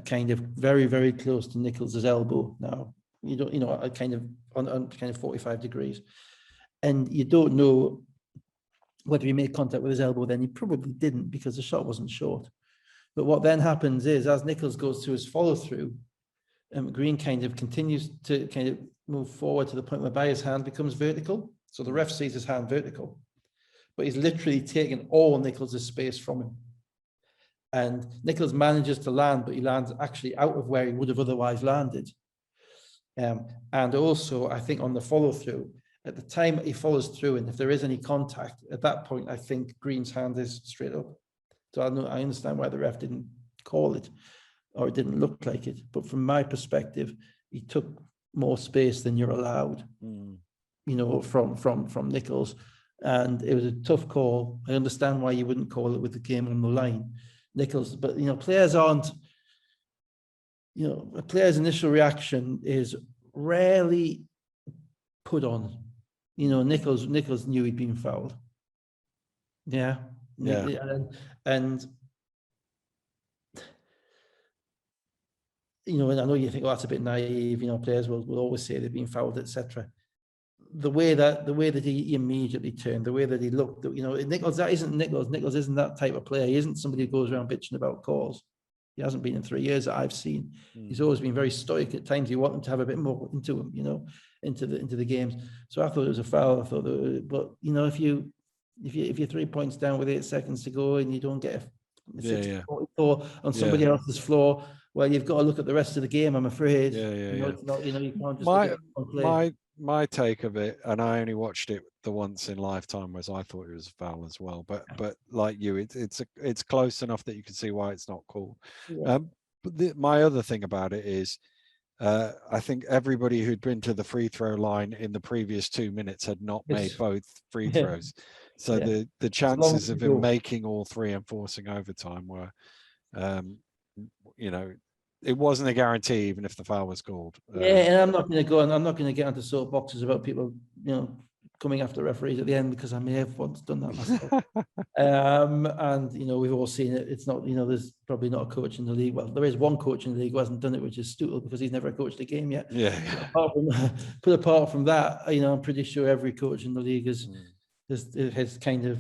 kind of very, very close to Nichols's elbow. Now, kind of on kind of 45 degrees. And you don't know whether he made contact with his elbow then. He probably didn't, because the shot wasn't short. But what then happens is, as Nichols goes through his follow through, Green kind of continues to kind of move forward to the point whereby his hand becomes vertical. So the ref sees his hand vertical, but he's literally taken all Nichols's space from him. And Nichols manages to land, but he lands actually out of where he would have otherwise landed. And also, I think on the follow through, at the time he follows through, and if there is any contact, at that point, I think Green's hand is straight up. So I understand why the ref didn't call it, or it didn't look like it. But from my perspective, he took more space than you're allowed, from Nichols. And it was a tough call. I understand why you wouldn't call it with the game on the line, Nichols. But, players aren't, a player's initial reaction is rarely put on. Nichols knew he'd been fouled. Yeah. And and I know you think, that's a bit naive, players will always say they've been fouled, etc. The way that he immediately turned, the way that he looked, Nichols, that isn't Nichols. Nichols isn't that type of player. He isn't somebody who goes around bitching about calls. He hasn't been in 3 years that I've seen. He's always been very stoic. At times you want him to have a bit more into him, into the games. So I thought it was a foul. I thought but if you're 3 points down with 8 seconds to go and you don't get a 44 on somebody else's floor, well, you've got to look at the rest of the game, I'm afraid. It's not, you can't just look at one play. My take of it, and I only watched it the once in lifetime, was I thought it was a foul as well. But like you, it's close enough that you can see why it's not cool. But my other thing about it is, I think everybody who'd been to the free throw line in the previous 2 minutes had not made both free throws. So the chances of him making all three and forcing overtime were, it wasn't a guarantee, even if the foul was called. And I'm not going to get onto soapboxes about people, coming after referees at the end, because I may have once done that myself. And we've all seen it. It's not, there's probably not a coach in the league. Well, there is one coach in the league who hasn't done it, which is Stootle, because he's never coached a game yet. Apart from that, I'm pretty sure every coach in the league has kind of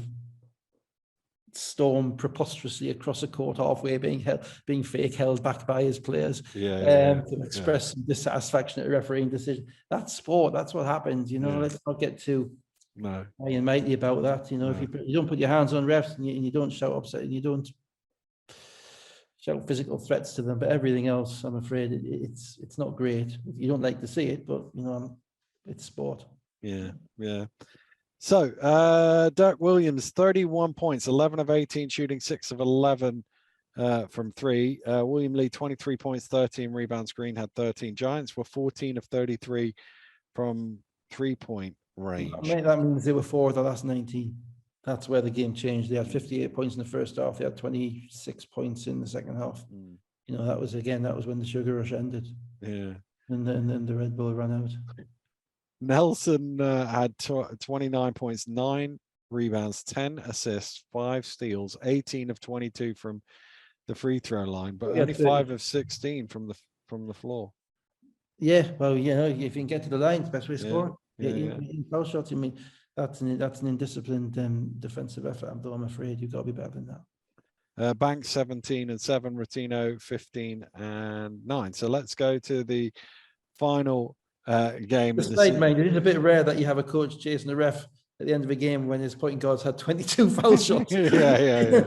stormed preposterously across a court halfway, being fake held back by his players to express dissatisfaction at a refereeing decision. That's sport. That's what happens. Let's not get too high and mighty about that. If you don't put your hands on refs and you don't shout upset and you don't shout physical threats to them, but everything else, I'm afraid it's not great. You don't like to see it, but it's sport. So, Dirk Williams, 31 points, 11 of 18 shooting, 6 of 11 from three. William Lee, 23 points, 13 rebounds. Green had 13. Giants were 14 of 33 from 3-point range. That means they were 4 of the last 19. That's where the game changed. They had 58 points in the first half. They had 26 points in the second half. That was when the sugar rush ended. And then the Red Bull ran out. Nelson had 29 points, 9 rebounds, 10 assists, 5 steals, 18 of 22 from the free throw line, but only 5 of 16 from the floor. Well, if you can get to the line, it's the best way to score. Foul shots, that's an indisciplined defensive effort. Though I'm afraid you've got to be better than that. Banks 17 and 7, Rotino 15 and 9. So let's go to the final game. Despite, mind, it is a bit rare that you have a coach chasing a ref at the end of a game when his point guards had 22 foul shots. Yeah.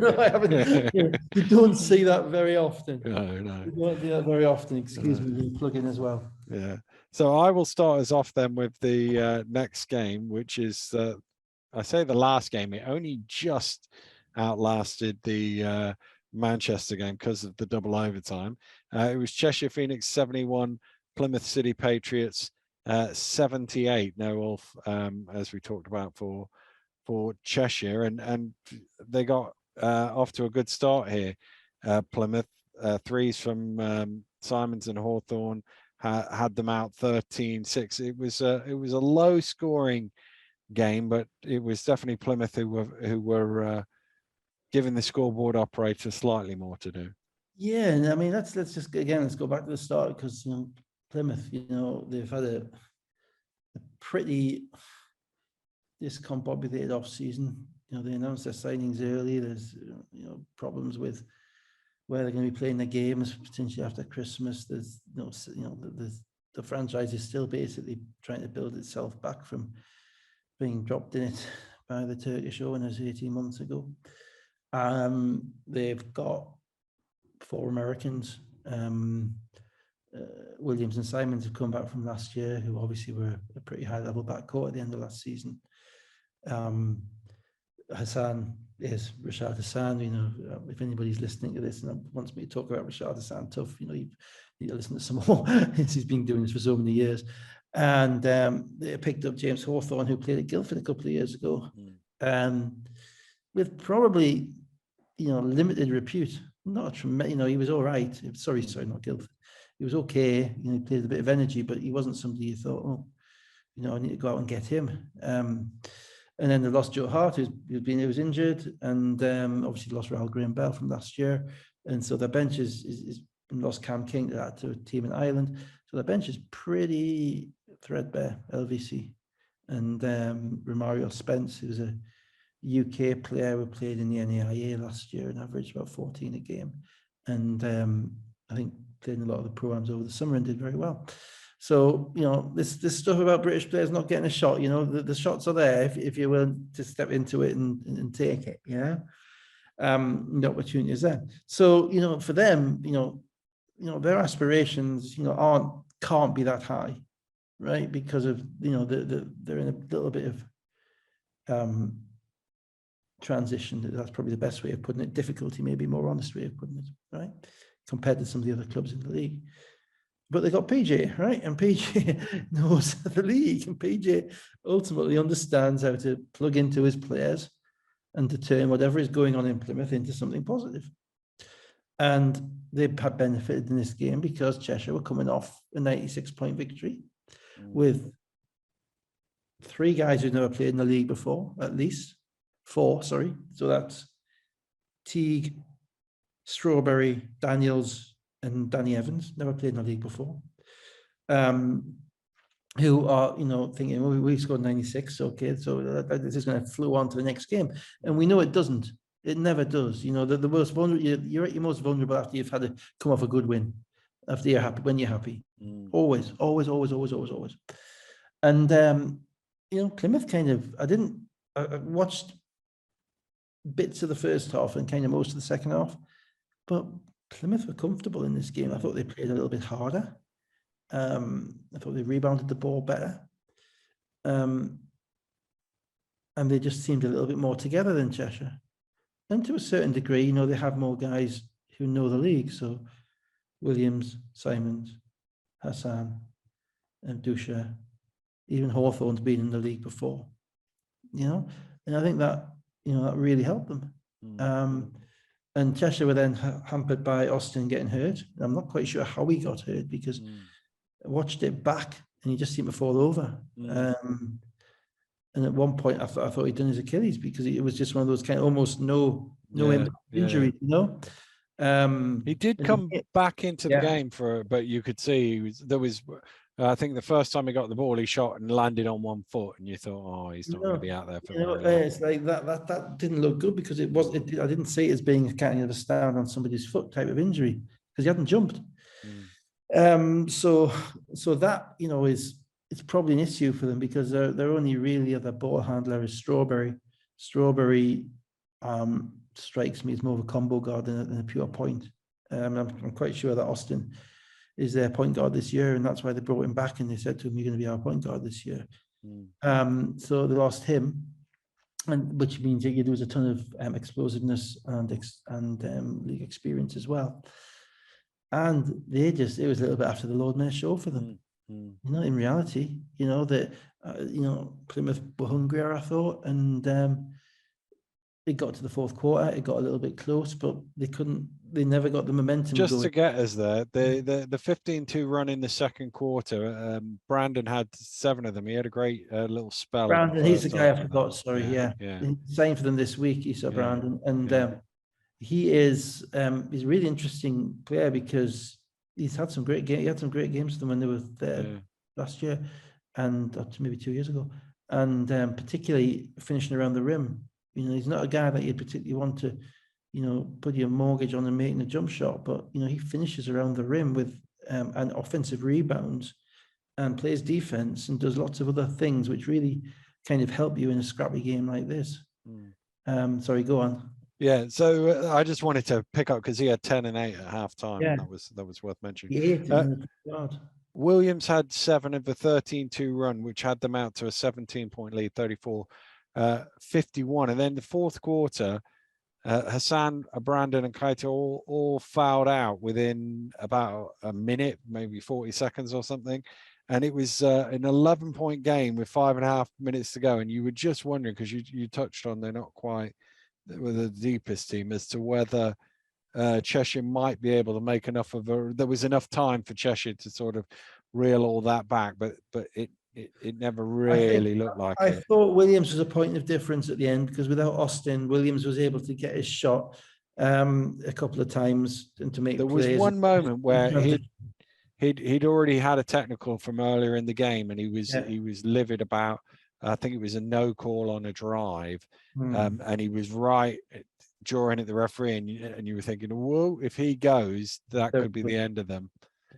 You don't see that very often. No. You don't see that very often. Excuse me, plug in as well. Yeah. So I will start us off then with the next game, which is, I say the last game. It only just outlasted the Manchester game because of the double overtime. It was Cheshire Phoenix 71, Plymouth City Patriots 78. No, Wolf, as we talked about for Cheshire, and they got off to a good start here. Plymouth threes from Simons and Hawthorne had them out 13-6. It was a low scoring game, but it was definitely Plymouth who were giving the scoreboard operator slightly more to do. Yeah, and I mean let's go back to the start, because Plymouth, they've had a pretty discombobulated off season. They announced their signings early. There's problems with where they're going to be playing their games potentially after Christmas. There's the franchise is still basically trying to build itself back from being dropped in it by the Turkish owners 18 months ago. They've got 4 Americans. Williams and Simons have come back from last year, who obviously were a pretty high level backcourt at the end of last season. Hassan is Rashad Hassan. If anybody's listening to this and wants me to talk about Rashad Hassan, tough. You need to listen to some more. He's been doing this for so many years. And they picked up James Hawthorne, who played at Guildford a couple of years ago, with probably limited repute. Not a tremendous. He was all right. Sorry, not Guildford. He was okay. He played a bit of energy, but he wasn't somebody you thought, I need to go out and get him. And then they lost Joe Hart, who was injured, and obviously lost Raoul Graham Bell from last year. And so their bench is lost Cam King to a team in Ireland. So their bench is pretty threadbare, LVC. And Romario Spence, who's a UK player who played in the NAIA last year and averaged about 14 a game. And I think played in a lot of the programs over the summer and did very well. So, this stuff about British players not getting a shot, the shots are there if you're willing to step into it and take it, the opportunity is there. So, for them, their aspirations, can't be that high, right? Because of, they're in a little bit of transition. That's probably the best way of putting it. Difficulty, maybe more honest way of putting it, right? Compared to some of the other clubs in the league. But they got PJ, right? And PJ knows the league, and PJ ultimately understands how to plug into his players and to turn whatever is going on in Plymouth into something positive. And they had benefited in this game because Cheshire were coming off a 96-point victory with 3 guys who'd never played in the league before, at least 4, sorry. So that's Teague, Strawberry, Daniels, and Danny Evans, never played in the league before, who are, thinking, well, we scored 96, okay, so this is going to flow on to the next game. And we know it doesn't. It never does. The most vulnerable, you're at your most vulnerable after you've had to come off a good win, after you're happy, when you're happy. Always. And, Plymouth I watched bits of the first half and kind of most of the second half, but Plymouth were comfortable in this game. I thought they played a little bit harder. I thought they rebounded the ball better. And they just seemed a little bit more together than Cheshire. And to a certain degree, they have more guys who know the league. So Williams, Simons, Hassan, and Dusha, even Hawthorne's been in the league before, and I think that, that really helped them. And Cheshire were then hampered by Austin getting hurt. I'm not quite sure how he got hurt, because I watched it back and he just seemed to fall over. And at one point, I thought he'd done his Achilles, because it was just one of those kind of almost no injury, He did come back into the game but you could see there was I think the first time he got the ball, he shot and landed on one foot, and you thought, oh, he's not going to No, be out there for you know, very long. it's like that didn't look good because it was. I didn't see it as being a kind of a stand on somebody's foot type of injury because he hadn't jumped. So that is it's probably an issue for them because their only really other ball handler is Strawberry. Strawberry strikes me as more of a combo guard than a pure point. I'm quite sure that Austin is their point guard this year, and that's why they brought him back and they said to him, "You're going to be our point guard this year." So they lost him, and which means that you lose a ton of explosiveness and league experience as well. And it was a little bit after the Lord Mayor show for them. In reality, that Plymouth were hungrier, I thought, and it got to the fourth quarter. It got a little bit close, but they never got the momentum Just going. to get us there, the 15-2 run in the second quarter, Brandon had 7 of them. He had a great little spell. Brandon, he's the guy I forgot. Sorry, yeah. He signed for them this week. He saw Brandon, and he's a really interesting player because he's had some great games. He had some great games for them when they were there last year, and up to maybe 2 years ago, and particularly finishing around the rim. He's not a guy that you'd particularly want to, put your mortgage on and making a jump shot, but he finishes around the rim with an offensive rebounds and plays defense and does lots of other things which really kind of help you in a scrappy game like this. Sorry, go on. Yeah, so I just wanted to pick up because he had 10 and 8 at halftime. Yeah. That was worth mentioning. Williams had 7 of the 13-2 run, which had them out to a 17-point lead, 34-51. And then the fourth quarter, Hassan, Brandon, and Kaito all fouled out within about a minute, maybe 40 seconds or something. And it was an 11-point game with 5.5 minutes to go. And you were just wondering, because you touched on they're not quite with the deepest team, as to whether Cheshire might be able to make enough of there was enough time for Cheshire to sort of reel all that back, but it never really looked like it. I thought Williams was a point of difference at the end because without Austin, Williams was able to get his shot a couple of times and to make plays. There was one moment where he'd already had a technical from earlier in the game, and he was livid about. I think it was a no call on a drive, and he was right drawing at the referee, and you were thinking, whoa, if he goes, that could be the end of them.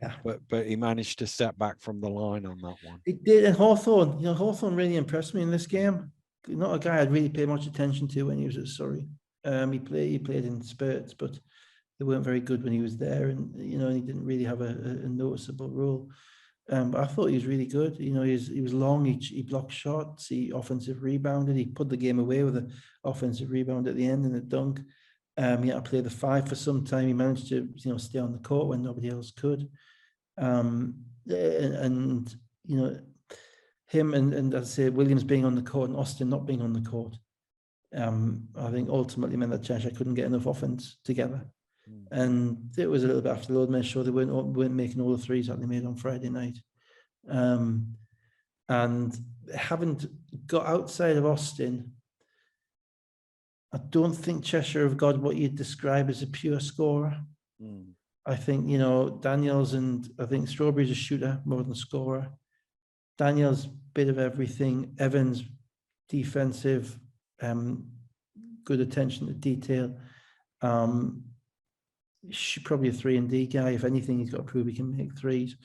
Yeah. But he managed to step back from the line on that one. He did, and Hawthorne really impressed me in this game. Not a guy I'd really pay much attention to when he was at Surrey. He played in spurts, but they weren't very good when he was there, and he didn't really have a noticeable role. But I thought he was really good. He was long. He blocked shots. He offensive rebounded. He put the game away with an offensive rebound at the end and a dunk. He had to play the 5 for some time. He managed to stay on the court when nobody else could. And him and as I say, Williams being on the court and Austin not being on the court, I think ultimately meant that Cheshire couldn't get enough offense together. And it was a little bit after the Lord Mayor show. They weren't making all the threes that they made on Friday night. And haven't got outside of Austin. I don't think Cheshire have got what you'd describe as a pure scorer. I think, Daniels and I think Strawberry's a shooter more than scorer. Daniels, bit of everything. Evans, defensive, good attention to detail. Probably a 3-and-D guy. If anything, he's got to prove he can make threes,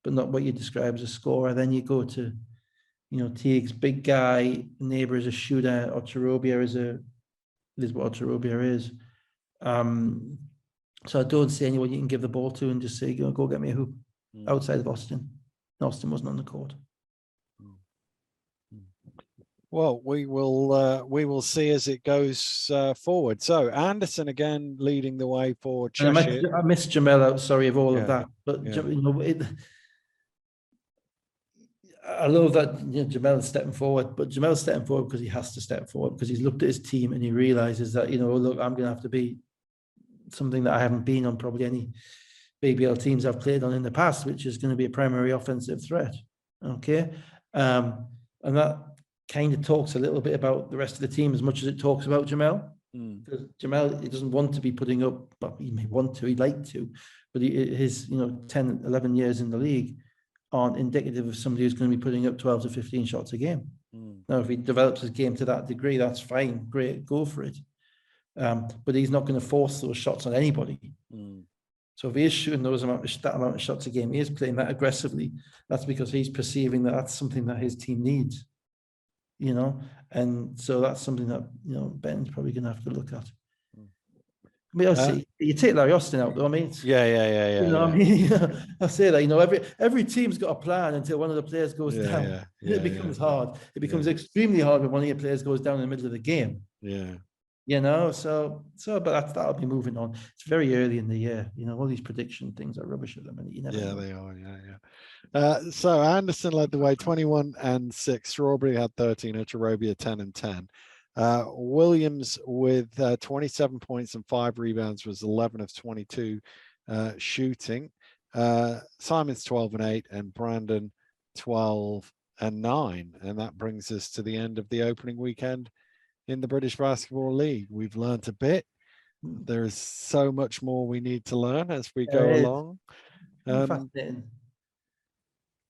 but not what you describe as a scorer. Then you go to, Teague's big guy, Neighbour is a shooter, Otorobia is what Otorobia is. So I don't see anyone you can give the ball to and just say, go get me a hoop outside of Austin. Austin wasn't on the court. Well, we will see as it goes forward. So Anderson again leading the way for Cheshire. I missed Jamel out. Sorry of all of that, but I love that Jamel's stepping forward. But Jamel's stepping forward because he has to step forward because he's looked at his team and he realizes that look, I'm going to have to be something that I haven't been on probably any BBL teams I've played on in the past, which is going to be a primary offensive threat. Okay, and that kind of talks a little bit about the rest of the team as much as it talks about Jamel. Because Jamel, he doesn't want to be putting up, but he may want to, he'd like to, but his 10, 11 years in the league, aren't indicative of somebody who's going to be putting up 12 to 15 shots a game. Now, if he develops his game to that degree, that's fine, great, go for it. But he's not going to force those shots on anybody. So if he is shooting that amount of shots a game, he is playing that aggressively. That's because he's perceiving that that's something that his team needs, and so that's something that Ben's probably going to have to look at. I mean, I'll see. You take Larry Austin out, though. I mean, I mean, I say that. Every team's got a plan until one of the players goes down. It becomes hard. It becomes extremely hard when one of your players goes down in the middle of the game. But that'll be moving on. It's very early in the year. All these prediction things are rubbish at the minute. You never know. They are. So Anderson led the way, 21-6. Strawberry had 13. Ucharobia 10-10. Williams with 27 points and 5 rebounds was 11 of 22 shooting. Simon's 12-8 and Brandon 12-9. And that brings us to the end of the opening weekend in the British Basketball League. We've learned a bit. There is so much more we need to learn as we go along. Fascinating.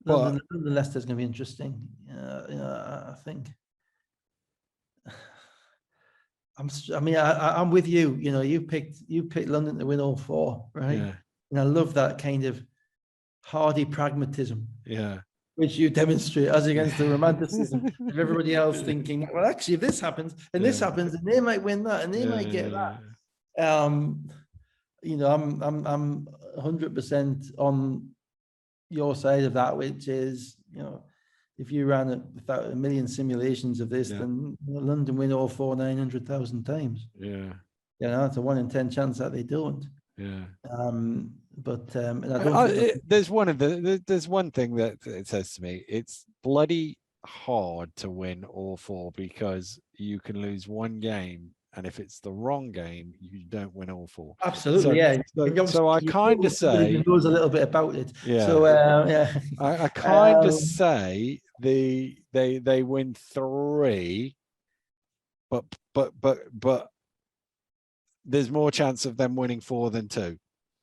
London Leicester is going to be interesting. I think. I'm with you. You picked London to win all 4, right? Yeah. And I love that kind of hardy pragmatism. Yeah. Which you demonstrate as against the romanticism of everybody else thinking, well, actually, if this happens and this happens, and they might win that and they might get that. I'm 100% on your side of that, which is, if you ran without a million simulations of this, then London win all 4 900,000 times. It's a 1 in 10 chance that they don't. But and I don't there's one thing that it says to me. It's bloody hard to win all 4 because you can lose one game, and if it's the wrong game, you don't win all 4. Absolutely, So I kind of say knows a little bit about it. I kind of say they win 3, but there's more chance of them winning 4 than 2.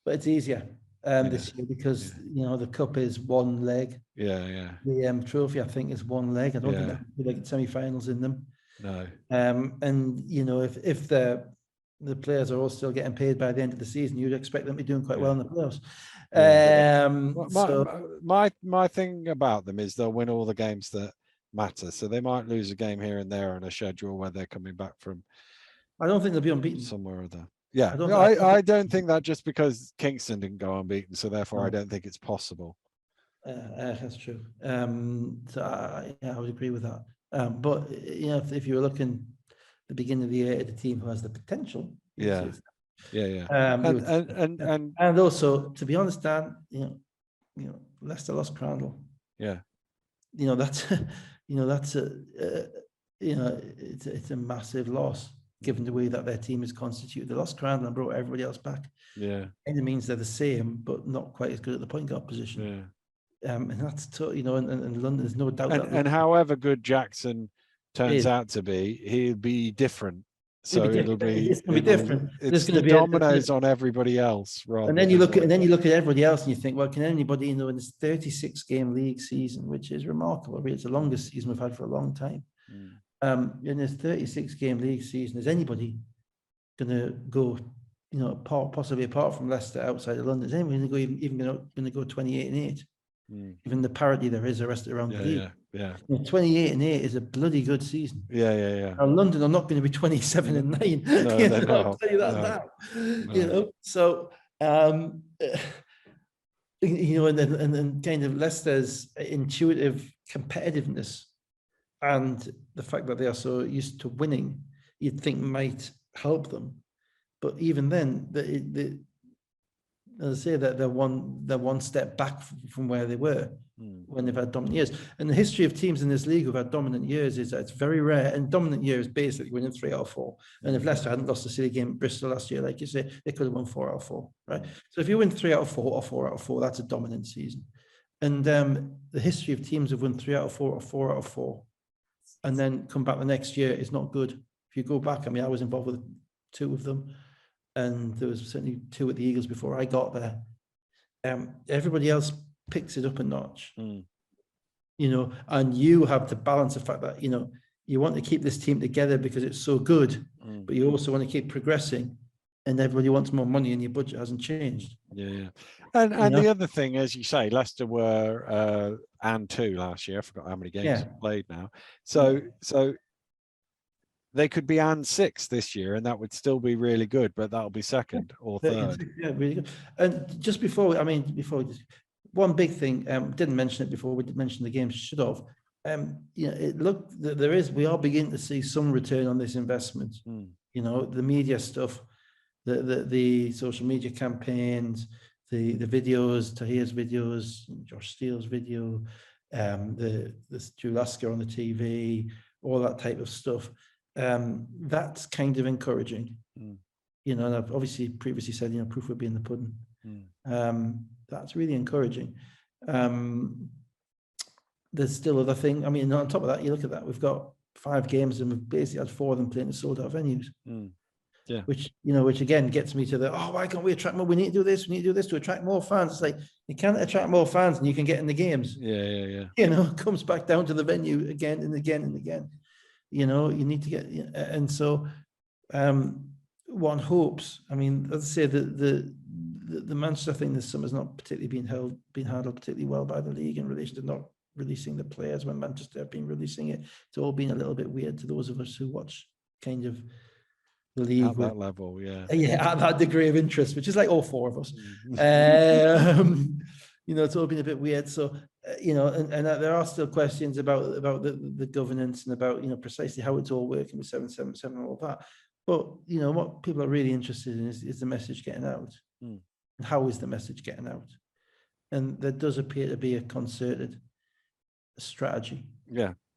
But it's easier this year because the cup is 1 leg. The trophy, I think, is 1 leg. I don't think that will be semi-finals in them. No. And if the players are all still getting paid by the end of the season, you'd expect them to be doing quite well in the playoffs. My thing about them is they'll win all the games that matter. So they might lose a game here and there on a schedule where they're coming back from. I don't think they'll be unbeaten somewhere or other. I don't think that just because Kingston didn't go unbeaten, so therefore I don't think it's possible. That's true. So I would agree with that. But if you were looking at the beginning of the year at a team who has the potential, and also, to be honest, Dan, Leicester lost Crandall. That's it's a massive loss given the way that their team is constituted. They lost Crandall and brought everybody else back. And it means they're the same, but not quite as good at the point guard position. And that's in London, there's no doubt. And however good Jackson turns out to be, he'll be different. So it'll be different. It's the dominoes on everybody else. And then you look at everybody else and you think, well, can anybody in this 36-game league season, which is remarkable, it's the longest season we've had for a long time. In this 36-game league season, is anybody going to go, possibly apart from Leicester outside of London, is anybody going to go 28-8? Given the parity there is the rest around the league. 28-8 is a bloody good season. Now, London are not going to be 27-9. I'll tell you that now. So and kind of Leicester's intuitive competitiveness and the fact that they are so used to winning, you'd think might help them. But even then, as I say, that they're one step back from where they were when they've had dominant years. And the history of teams in this league who've had dominant years is that it's very rare. And dominant years basically winning 3 out of 4. And if Leicester hadn't lost the city game at Bristol last year, like you say, they could have won 4 out of 4, right? So if you win 3 out of 4 or 4 out of 4, that's a dominant season. And the history of teams who've won 3 out of 4 or 4 out of 4, and then come back the next year is not good. If you go back, I was involved with 2 of them. And there was certainly 2 at the Eagles before I got there. Everybody else picks it up a notch. Mm. You know, and you have to balance the fact that, you know, you want to keep this team together because it's so good, but you also want to keep progressing, and everybody wants more money and your budget hasn't changed. Yeah. And the other thing, as you say, Leicester were and 2 last year. I forgot how many games they played now. So they could be and 6 this year, and that would still be really good, but that'll be second or third. Yeah, really good. And just before, one big thing, didn't mention it before, we did mention the game, should have. You know, we are beginning to see some return on this investment. You know, the media stuff, the social media campaigns, the videos, Tahir's videos, Josh Steele's video, the Drew Lasker on the TV, all that type of stuff. That's kind of encouraging. You know, and I've obviously previously said, you know, proof would be in the pudding. That's really encouraging. There's still other things. I mean, on top of that, you look at that, we've got 5 games and we've basically had 4 of them playing in sold out venues. Yeah. Which again gets me to why can't we attract more? We need to do this. We need to do this to attract more fans. It's like, you can't attract more fans and you can get in the games. Yeah. You know, it comes back down to the venue again and again and again. You know, you need to get, and so one hopes. I mean, let's say the Manchester thing this summer's not particularly been handled particularly well by the league in relation to not releasing the players when Manchester have been releasing it. It's all been a little bit weird to those of us who watch kind of the league at that level, at that degree of interest, which is like all 4 of us. You know, it's all been a bit weird. So you know, and there are still questions about the governance and about, you know, precisely how it's all working with 777 and all that. But you know, what people are really interested in is the message getting out. And how is the message getting out? And there does appear to be a concerted strategy.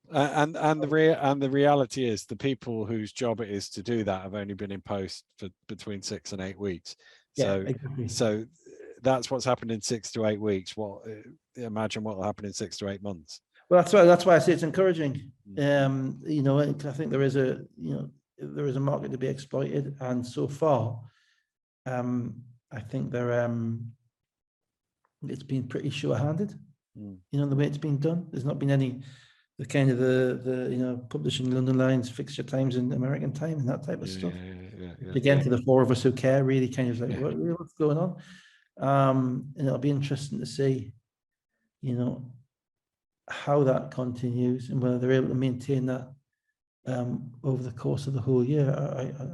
And the reality is, the people whose job it is to do that have only been in post for between 6 and 8 weeks. So that's what's happened in 6 to 8 weeks. Imagine what will happen in 6 to 8 months. Well, that's why I say it's encouraging. You know, I think there is a market to be exploited, and so far, I think it's been pretty sure-handed. You know, the way it's been done. There's not been any the you know, publishing London Lines fixture times in American time and that type of stuff. Again, to the 4 of us who care, really kind of like, what's going on? And it'll be interesting to see, you know, how that continues and whether they're able to maintain that over the course of the whole year.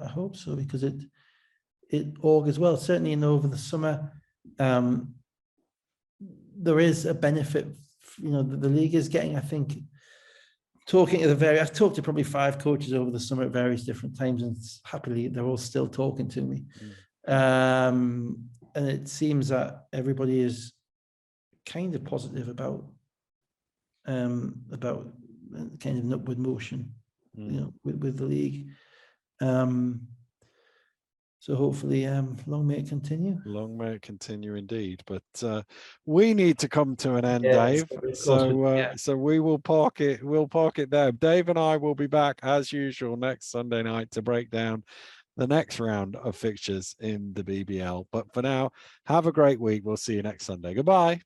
I hope so, because it augurs well. Certainly, over the summer, there is a benefit. You know, the league is getting, I think, I've talked to probably 5 coaches over the summer at various different times, and happily they're all still talking to me. And it seems that everybody is kind of positive about kind of an upward motion, you know, with the league. So hopefully, long may it continue. Long may it continue, indeed. But we need to come to an end, Dave. So we will park it. We'll park it there. Dave and I will be back as usual next Sunday night to break down the next round of fixtures in the BBL. But for now, have a great week. We'll see you next Sunday. Goodbye.